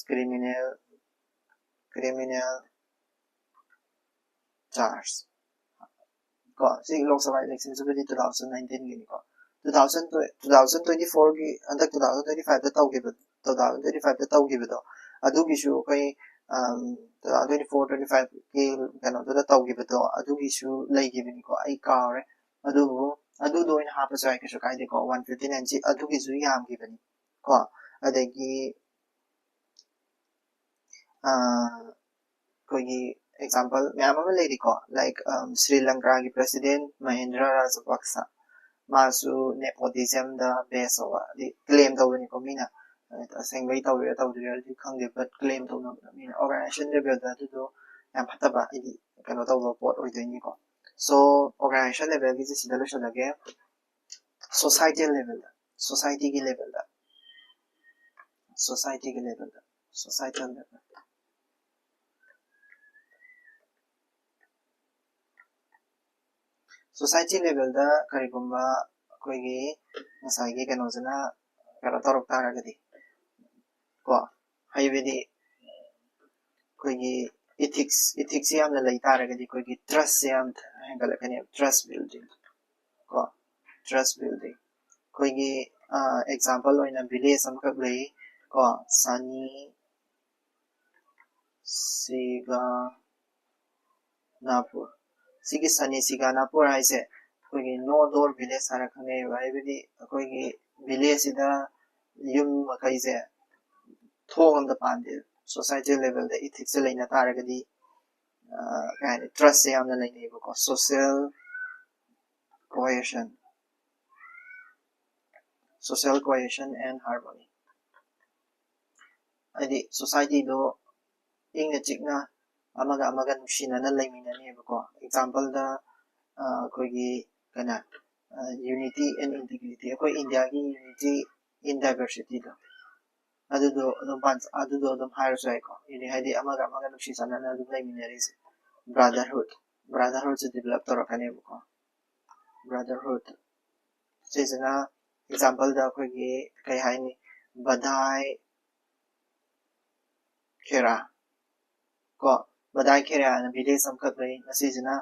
criminal charge ko si Lok Sabha election su 2019 gini ko 2024 gi andak 2025 da tawgiba do adugi shu kai 24-25 ki kano da tawgiba do adugi shu laigibini ko ai kare adu do in hapa sai ka shu kai de ko 159 ji adugi su yam gibani ko adagi koigi example mayam ama lady ko like Sri Lanka ki president Mahendra Rajapaksa masu nepotism da base over the claim tawni ko mina asengbai tawre di khangde but claim tawna mina organization level da do yam phataba idi kano tawba pot oideni ko so organization level gi sida lo shalage society level da society level society level da karigumba ꯑꯩꯈꯣꯏꯒꯤ ꯉꯁꯥꯏꯒꯤ ꯀꯩꯅꯣꯁꯤꯅ ꯀꯩꯅꯣ ꯇꯧꯔꯛ ꯇꯥꯔꯒꯗꯤ ꯀꯣ ꯍꯥꯏꯕꯗꯤ ꯑꯩꯈꯣꯏꯒꯤ ethics ꯌꯥꯝꯅ ꯂꯩ ꯇꯥꯔꯒꯗꯤ ꯑꯩꯈꯣꯏꯒꯤ ꯇ꯭ꯔꯁꯁꯦ ꯌꯥꯝ ꯍꯦꯟꯒꯠꯂꯛꯀꯅꯤ ꯇ꯭ꯔꯁ ꯕꯤꯜꯗꯤꯡ ꯀꯣ trust building ꯑꯩꯈꯣꯏꯒꯤ example ꯑꯣꯏꯅ village ꯑꯃꯈꯛ ꯂꯩ ꯀꯣ Sani Siganapur ꯁꯤꯒꯤ Sani Siganapur ꯍꯥꯏꯁꯦ ꯑꯩꯈꯣꯏꯒꯤ no door village ꯍꯥꯏꯅ ꯈꯪꯅꯩꯕ ꯍꯥꯏꯕꯗꯤ ꯑꯩꯈꯣꯏꯒꯤ village ꯁꯤꯗ ꯌꯨꯝ ꯃꯈꯩꯁꯦ ꯊꯣꯡ ꯑꯝꯇ ꯄꯥꯟꯗꯦ society levelꯗ ethics ꯂꯩꯅ ꯇꯥꯔꯒꯗꯤ ꯀꯩ ꯍꯥꯏꯅꯤ trust ꯌꯥꯝꯅ ꯂꯩꯅꯩꯕꯀꯣ social cohesion and harmony ꯍꯥꯏꯗꯤ societyꯗꯣ ꯏꯪꯅ ꯆꯤꯛꯅ ꯑꯃꯒ ꯑꯃꯒ ꯅꯨꯡꯁꯤꯅꯅ ꯂꯩꯃꯤꯟꯅꯅꯦꯕꯀꯣ ꯑꯦꯛꯖꯥꯝꯄꯜꯗ ꯑꯩꯈꯣꯏꯒꯤ ꯀꯩꯅꯣ unity and integrity ꯑꯩꯈꯣꯏ ꯏꯟꯗꯤꯌꯥꯒꯤ unity in diversityꯗꯣ ꯑꯗꯨꯗꯣ ꯑꯗꯨꯝ ꯍꯥꯏꯔꯁꯨ ꯌꯥꯏꯀꯣ ꯍꯥꯏꯗꯤ ꯑꯃꯒ ꯑꯃꯒ ꯅꯨꯡꯁꯤ ꯆꯥꯟꯅꯅ ꯑꯗꯨꯝ ꯂꯩꯃꯤꯟꯅꯔꯤꯁꯦ brotherhoodꯁꯦ develop ꯇꯧꯔꯛꯀꯅꯦꯕꯀꯣ brotherhood ꯁꯤꯁꯤꯅ ꯑꯦꯛꯖꯥꯝꯄꯜꯗ ꯑꯩꯈꯣꯏꯒꯤ ꯀꯩ ꯍꯥꯏꯅꯤ ꯕꯙꯥꯏ ꯈꯦꯔꯥ ꯀꯣ ꯕꯙꯥꯏ ꯈꯦꯔꯥ ꯍꯥꯏꯅ ꯚꯤꯂꯦꯖ ꯑꯃꯈꯛ ꯂꯩ ꯃꯁꯤꯁꯤꯅ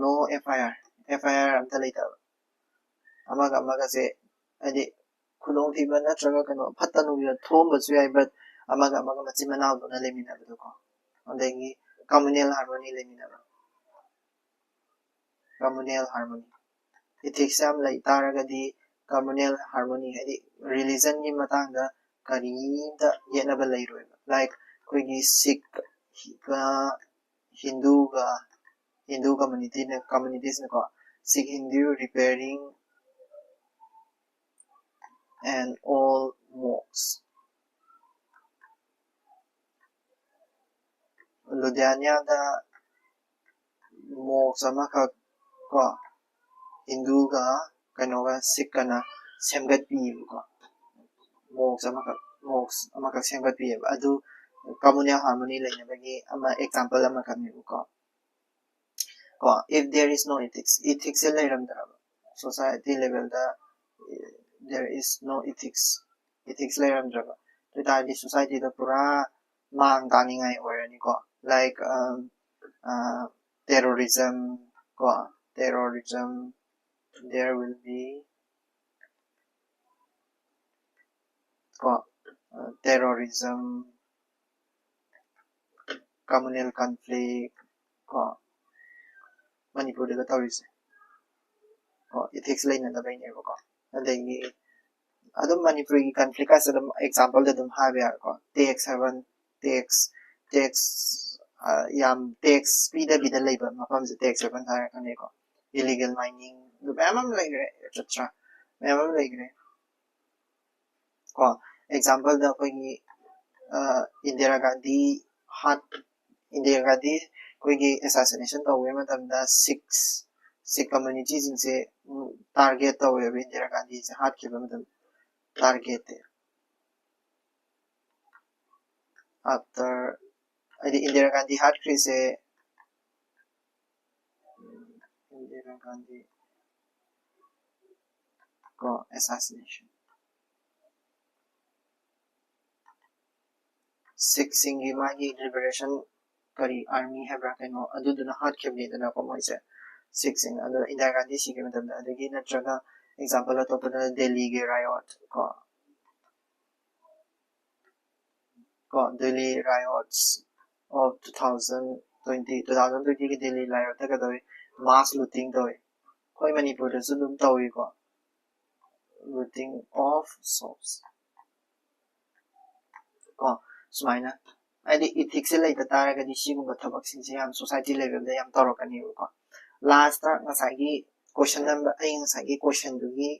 no FIR ꯑꯝꯇ ꯂꯩꯇꯕ ꯑꯃꯒ ꯑꯃꯒꯁꯦ ꯍꯥꯏꯗꯤ ꯈꯨꯗꯣꯡꯊꯤꯕ ꯅꯠꯇ꯭ꯔꯒ ꯀꯩꯅꯣ ꯐꯠꯇ ꯅꯨꯡꯗ ꯊꯣꯛꯑꯝꯕꯁꯨ ꯌꯥꯏ ꯕꯠ ꯑꯃꯒ ꯑꯃꯒ ꯃꯆꯤꯟ ꯃꯅꯥꯎꯗꯨꯅ ꯂꯩꯃꯤꯟꯅꯕꯗꯣꯀꯣ ꯑꯗꯒꯤ communal harmony ꯂꯩꯃꯤꯟꯅꯕ communal harmony ethics ꯌꯥꯝ ꯂꯩ ꯇꯥꯔꯒꯗꯤ communal harmony ꯍꯥꯏꯗꯤ ꯔꯤꯂꯤꯖꯟꯒꯤ ꯃꯇꯥꯡꯗ ꯀꯔꯤꯝꯇ ꯌꯦꯠꯅꯕ ꯂꯩꯔꯣꯏꯕ ꯂꯥꯏꯛ ꯑꯩꯈꯣꯏꯒꯤ ꯁꯤꯈꯀ Hindu communitiesꯅꯀꯣ Sikh Hindu repairing and all mosques ꯂꯨꯙꯤꯌꯥꯅꯥꯗ mosque ꯑꯃꯈꯛ ꯀꯣ ꯍꯤꯟꯗꯨꯒ ꯀꯩꯅꯣꯒ ꯁꯤꯈꯀꯅ ꯁꯦꯝꯒꯠꯄꯤꯌꯦꯕꯀꯣ mosque ꯑꯃꯈꯛ ꯁꯦꯝꯒꯠꯄꯤꯌꯦꯕ ꯑꯗꯨ communal harmony ꯂꯩꯅꯕꯒꯤ example ꯑꯃꯈꯛꯅꯦꯕꯀꯣ ꯀꯣ if there is no ethics ꯂꯩꯔꯝꯗ꯭ꯔꯕ society levelꯗ there is no ethics ꯂꯩꯔꯝꯗ꯭ꯔꯕ ꯑꯗꯨ ꯇꯥꯔꯗꯤ societyꯗ ꯄꯨꯔꯥ ꯃꯥꯡ ꯇꯥꯅꯤꯡꯉꯥꯏ ꯑꯣꯏꯔꯅꯤꯀꯣ like terrorism ꯀꯣ terrorism there will be terrorism communal conflict ꯀꯣ ꯃꯅꯤꯄꯨꯔꯗꯒ ꯇꯧꯔꯤꯁꯦ ꯀꯣ ethics ꯂꯩꯅꯗꯕꯩꯅꯦꯕꯀꯣ ꯑꯗꯒꯤ ꯑꯗꯨꯝ ꯃꯅꯤꯄꯨꯔꯒꯤ conflict ꯀꯥꯁꯦ ꯑꯗꯨꯝ exampleꯗ ꯑꯗꯨꯝ ꯍꯥꯏꯕ ꯌꯥꯔꯦꯀꯣ tax ꯍꯥꯏꯕ ꯌꯥꯝ tax ꯄꯤꯗꯕꯤꯗ ꯂꯩꯕ ꯃꯐꯝꯁꯦ tax ꯍꯥꯏꯕ ꯍꯥꯏꯔꯛꯀꯅꯤꯀꯣ illegal mining ꯃꯌꯥꯝ ꯑꯃ ꯂꯩꯈ꯭ꯔꯦ etc ꯃꯌꯥꯝ ꯑꯃ ꯂꯩꯈ꯭ꯔꯦ ꯀꯣ exampleꯗ ꯑꯩꯈꯣꯏꯒꯤ Indira Gandhi ꯑꯩꯈꯣꯏꯒꯤ assassination ꯇꯧꯕ ꯃꯇꯝꯗ Sikh communityꯁꯤꯡꯁꯦ target ꯇꯧꯋꯦꯕ Indira Gandhiꯁꯦ ꯍꯥꯠꯈꯤꯕ ꯃꯇꯝꯗ target after ꯍꯥꯏꯗꯤ Indira Gandhi ꯍꯥꯠꯈ꯭ꯔꯤꯁꯦ Indira Gandhi ꯀꯣ assassination Sikhsꯤꯡꯒꯤ ꯃꯥꯒꯤ liberation ꯀꯔꯤ army ꯍꯥꯏꯕ꯭ꯔꯥ ꯀꯩꯅꯣ ꯑꯗꯨꯗꯨꯅ ꯍꯥꯠꯈꯤꯕꯅꯤꯗꯅꯀꯣ ꯃꯣꯏꯁꯦ Sikhsꯤꯡ ꯑꯗꯣ Indira Gandhi ꯁꯤꯈꯤꯕ ꯃꯇꯝꯗ ꯑꯗꯒꯤ ꯅꯠꯇ꯭ꯔꯒ example ꯑꯇꯣꯞꯄꯗ ꯗꯦꯜꯂꯤꯒꯤ riot ꯀꯣ Delhi riots of 2020ꯒꯤ Delhi riotꯇ ꯀꯩꯗꯧꯋꯤ mass looting ꯇꯧꯋꯤ ꯑꯩꯈꯣꯏ ꯃꯅꯤꯄꯨꯔꯗꯁꯨ ꯑꯗꯨꯝ ꯇꯧꯋꯤꯀꯣ looting of shops ꯀꯣ ꯁꯨꯃꯥꯏꯅ ꯍꯥꯏꯗꯤ ethics ꯂꯩꯇ ꯇꯥꯔꯒꯗꯤ ꯁꯤꯒꯨꯝꯕ ꯊꯕꯛꯁꯤꯡꯁꯦ ꯌꯥꯝ society levelꯗ ꯌꯥꯝ ꯇꯧꯔꯛꯀꯅꯦꯕꯀꯣ ꯂꯥꯁꯇ ꯉꯁꯥꯏꯒꯤ ꯑꯩ ꯉꯁꯥꯏꯒꯤ questionꯗꯨꯒꯤ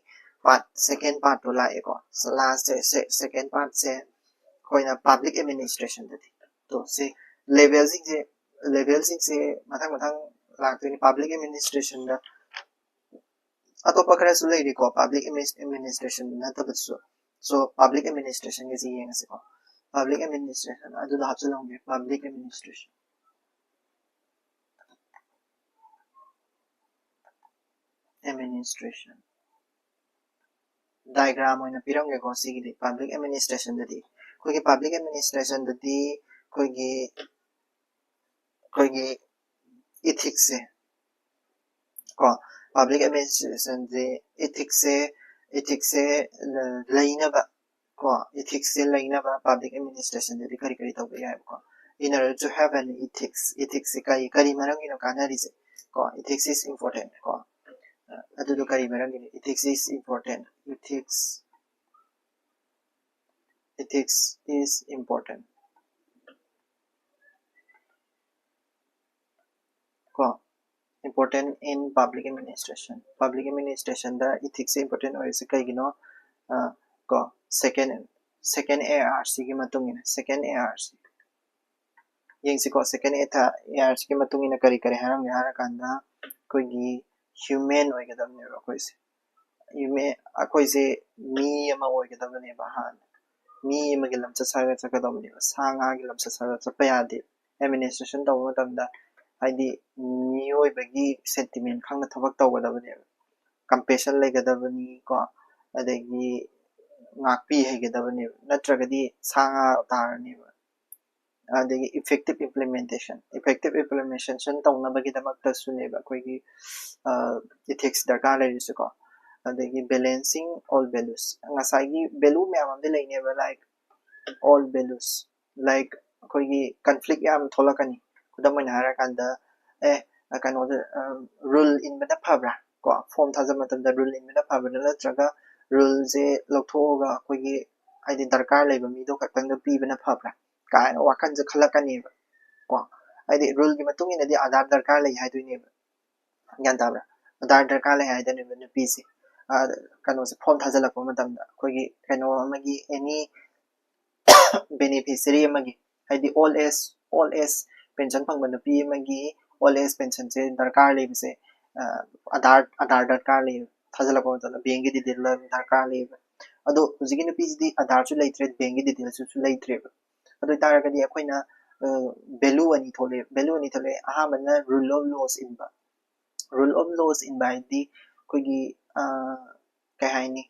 second partꯇꯣ ꯂꯥꯛꯑꯦꯀꯣ ꯂꯥꯁ second partꯁꯦ ꯑꯩꯈꯣꯏꯅ public administrationꯗꯗꯤ ꯁꯤ ꯂꯦꯚꯦꯜꯁꯤꯡꯁꯦ ꯃꯊꯪ ꯂꯥꯛꯇꯣꯏꯅꯤ public administrationꯗ ꯑꯇꯣꯞꯄ ꯈꯔꯁꯨ ꯂꯩꯔꯤꯀꯣ public administration ꯅꯠꯇꯕꯁꯨ so public administrationꯒꯤꯁꯤ ꯌꯦꯡꯉꯁꯤꯀꯣ public administration ꯑꯗꯨꯗ ꯍꯥꯞꯆꯤꯜꯂꯝꯒꯦ public administration diagram oina piramge ko sigidi public administration dadi koigi public administration dadi koigi ethics se ko public administration de ethics se laina ba ko ethics se laina ba public administration de kari kari tawbe ya ko in order to have an ethics se kari marang ino kanari se ko ethics is important ko adu kari marang ino ethics is important ethics is important ko important in public administration the ethics important or is kaigino ko second ARC ki matungina second ARC yengsi ko second ARC ki matungina kari kari haram hara kanda koigi human oigadamne ro koise human akoise mi ama oigadamne ba han mi ama gi lamcha saga chakadamne sanga gi lamcha saga chapayade administration taw matamda haidi miyoibagi sentiment khangna thabak tawgadabane compassion legadabani ko adagi ngakpi hegadabane natragadi sanga tarani adagi effective implementation tawnabagi damakta suneba koigi ethics darkar lerise ko adagi balancing all values ngasagi value me amam de leineba like all values like koigi conflict yam tholakani kudamana harakanda kano rule in bada phabra ko form thaja matamda rule in bada phabra natraga rule je lokthoga koigi aidi darkar leba mi do katanga pi bana phabra kai wakan je khalakani ko aidi rule gi matungi nadi adar darkar lei haiduni yan tabra adar darkar lei haidani bana pi se kano se form thaja lakpa matamda koigi kano amagi any beneficiary amagi haidi all as pension pangbana pi amagi all age pension se darkar lebi se adar darkar le thajala ko ta bank di dil darkar le ado hujigi nupi di adar chu leitre bank di dil chu leitre ado tara kadi akoina value ani thole aha manna rule of laws in by di kogi kahaini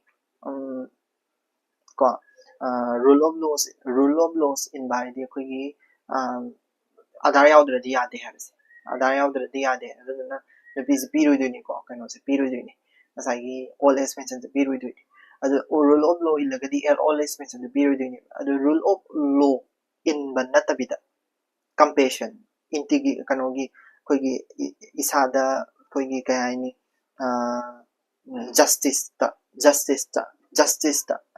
ko rule of laws in by di kogi adar yaudra di yade habse adar yaudra di yade aduna nupi se piru duni ko kano se piru duni asagi all age pension se piru duni adu rule of law illagadi all age pension se piru duni adu rule of law in banatabida compassion intigi kanogi koigi isada koigi kayani justice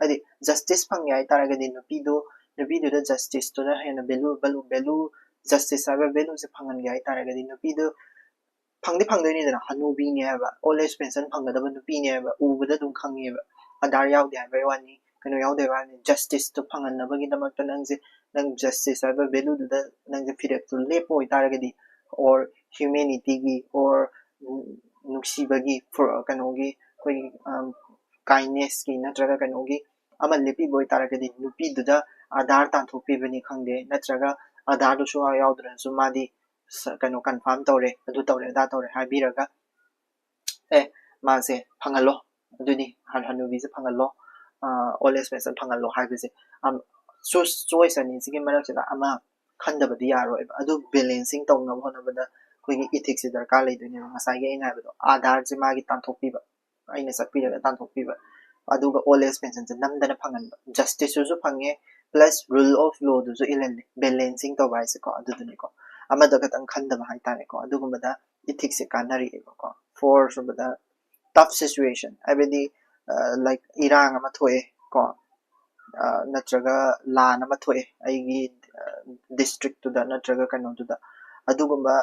adi justice pangya itaragadi nupi do da justice to na hena value justice aba value se phangan ga itaragadi nupi do phangdoi ni dana hanubi ni aba all age pension phangada nupi ni aba ubada dum khangi aba adar yaw de aba wani kano yaw de wani justice to phangan na bagi damak nang justice aba value da nang je firak to lepo itaragadi or humanity gi or nuksi bagi for kanogi koi kindness ki natraga kanogi amal lepi boy taragadi nupi da adar tan thopi bani khangde natraga adar do shu yaudra su madi kano confirm tawre adu tawre da tawre habiraga mase phangalo aduni hanubi se phangalo all expense phangalo habise choice ani sigi marak chada ama khandabadi yaro adu balancing tawna hona bada koigi ethics se darkar leiduni ngasai ge ina bado adar je magi tan thopi ba aina sapira tan thopi ba aduga all expense se namdana phangan justice su phange plus rule of law du ilen balancing to bai se ko aduduni ko amada katang khandaba haitare ko adugumada ethics se kanari ko for subada tough situation abedi like irang ama thoe ko natraga lan ama thoe aigi district to da natraga kanu to da adugumba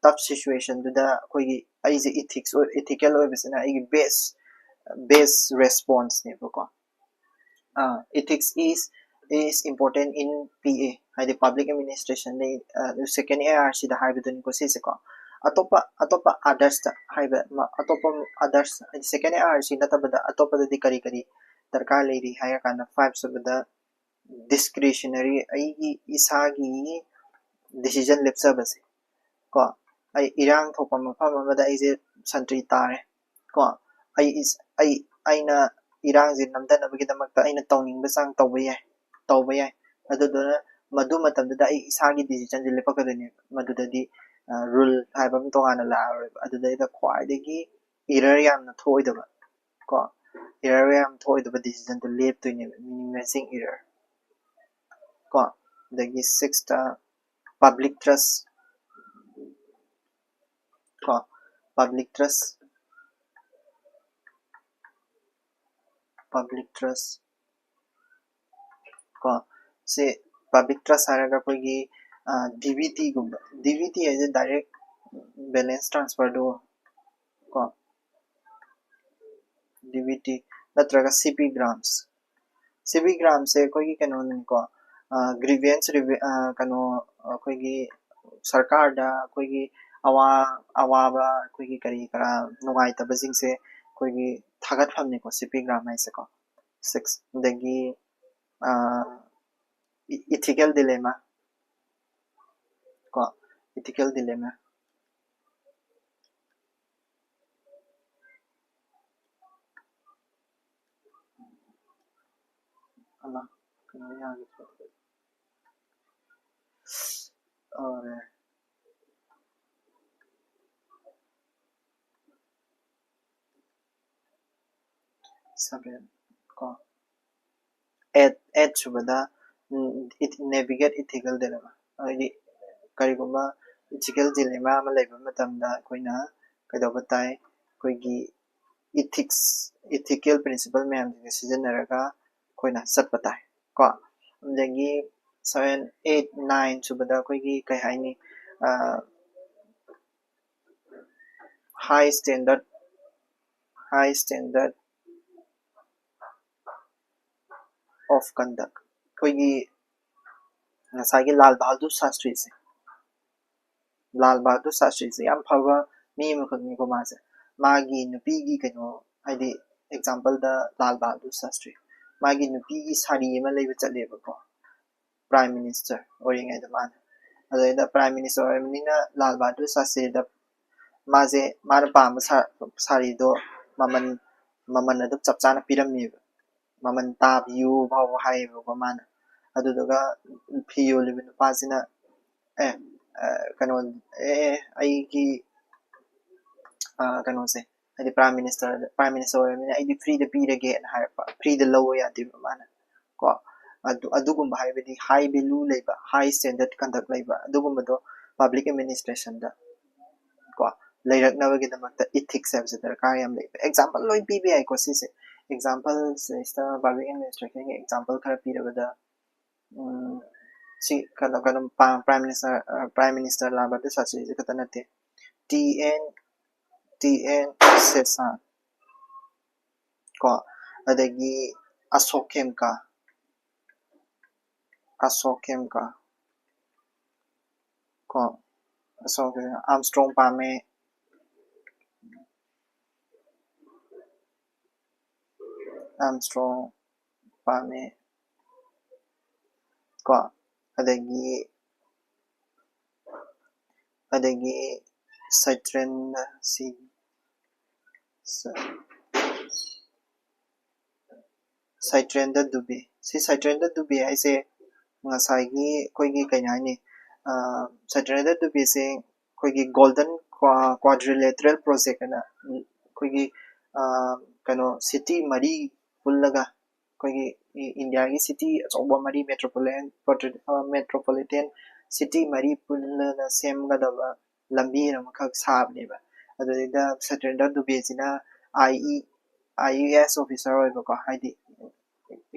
tough situation to da koigi aise ethics or ethical or bisna aigi base response ne ko ethics is important in PA the public administration the second ARC the hybrid ko se ko atopa others haiba atopa others second ARC natabada atopa di kari darkar leiri haya kana 5 sabada discretionary aigi isagi decision lepsabase ko ai irang thopa mafam amada aise santri tare ko aina irangzi namdanabagidamagta aina tawningba sang tawba yai aduduna madu matamda ai isagi decision je lepakadani madudadi rule haibam tongana la adudai khwaidagi error yamna thoidaba ko error yam thoidaba decision to lep to minimizing error ko dagi sixth public trust ko public trust ko se public trust haraga koigi DVT gumba DVT as a direct balance transfer do ko DVT natraga CP grams se koigi kanon ko grievance kano koigi sarkar da koigi awaba koigi kari kara nugai tabasing se koigi thagat phamne ko CP gram ai se ko 6 dagi ethical dilemma ko ethical dilemma ala kano ya और 7 ko 8 subada navigate ethical dilemma ai kariguma ethical dilemma ama laiba matamda koina kaidoba tai koigi ethical principle मैम सिजनरगा कोइना सत्पा ताई को दगी 7 8 9 सुबदा कोइगी kai haini high standard of conduct कोइगी ngasagi लाल बहादुर शास्त्री से याम fava मी मखनी को मासे मागी नुपीगी कनो हाइदि एग्जांपल द लाल बहादुर शास्त्री मागी नुपीगी साड़ी एमा लेबा चलेबको प्राइम मिनिस्टर ओरिङै द मान अदैदा प्राइम मिनिस्टर ओरिमिना लाल बहादुर शास्त्री द माजे माना पाम साड़ी दो ममन अदु चपचाना पिरमिबा ममन ताबियु भाव हाइबको मान अदुदगा फियो लिबिन पासिना कनो आईगी कनो से हाइदि प्राइम मिनिस्टर ओरिमिना आईदि फ्री द पीरगे न हाइपा फ्री द लो यादि माना को अदुगुम हाइबदि हाई वैल्यू लेबा हाई स्टैंडर्ड कंडक्ट लेबा अदुगुमदो पब्लिक एडमिनिस्ट्रेशन दा को लेरकनबगे दमकता इथिक्स हैबसे दरकार याम लेबा एग्जांपल लोइ पीबी आई को सिसे एग्जांपल से इस्ता पब्लिक एडमिनिस्ट्रेशन के एग्जांपल खरा पीरबदा सी कनो प्राइम मिनिस्टर लाबदे साची जे कतनते TN सेसान को अदगी अशोक खेमका को अशोक आर्मस्ट्रांग पामे को अदगी साइट्रेंड दुबे सी साइट्रेंड दुबे ऐसे ngasagi koigi kainani saturday to be saying koigi golden quadrilateral project na koigi kano city mari pullaga koigi india gi city achoba mari metropolitan city mari pullana semga daba lambi ramakak sabne ba adida saturday to be sina IES officer oiba haidi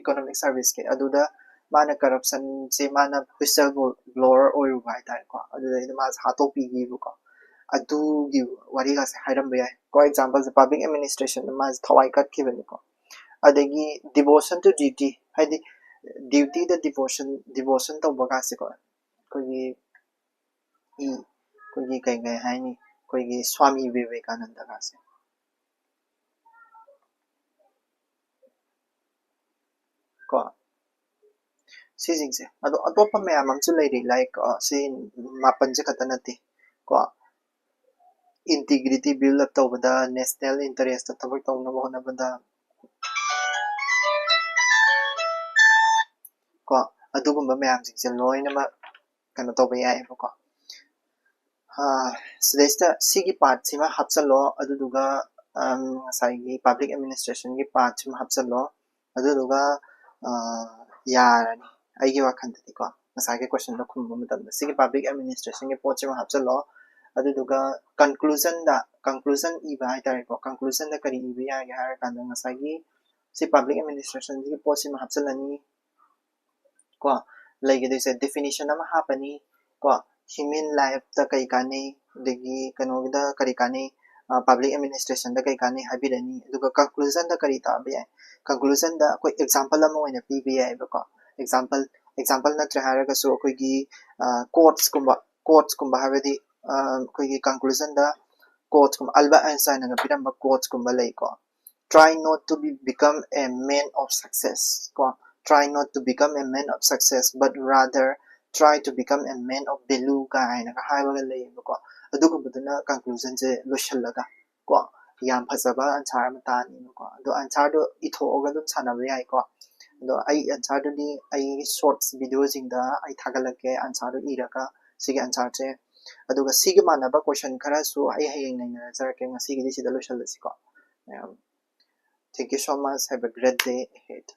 economic service ke aduda mana corruption se mana whistleblower oil by tai ko adu ma hato pi gi ko adu gi wari ga se hairam ba ko example the public administration ma thawai kat ki bani ko adagi devotion to duty haidi duty the devotion to baga se ko gi kai haini ko gi swami vivekananda ga se ko सीजिंग से अदो अतोपा ma'am हमसु लेरी like से मापन से खतनते को integrity build up तौबदा national interest तबक तौना होना बदा ko adugumba mayam jingse loinama kano toba yaebako sidesta sigi part sima hapsalo aduduga saigi public administration gi part sima hapsalo aduduga yarani aigi wakhantadi ko masage question da khumba matamda sigi public administration gi pot sima hapsalo aduduga conclusion iba haitare ko conclusion da kari iba ya har kanda masagi si public administration gi pot sima hapsalani ko lagi dise definition ama hapani ko human life da kai kani degi kano da kari kani public administration da kai kani habirani aduga conclusion da kari ta be conclusion da koi example ama oina pba ba ko example na trahara ka so koi gi quotes kumba habedi koi gi conclusion da quotes kumba alba einstein nga piramba quotes kumba lei ko try not to become a man of success ko try not to become a man of success but rather try to become a man of value kaina ka haibaga lei ko adugubuduna conclusion je loshalaga ko yam phasaba answer matani ko do answer do ithoga dum sanaba yai ko do ai answer do ni ai shorts videos inda ai thagalake answer do iraka sigi answer je aduga sigi manaba question khara su ai hayeng nai na jarake ngasi gi sida loshalasi ko thank you so much, have a great day ahead.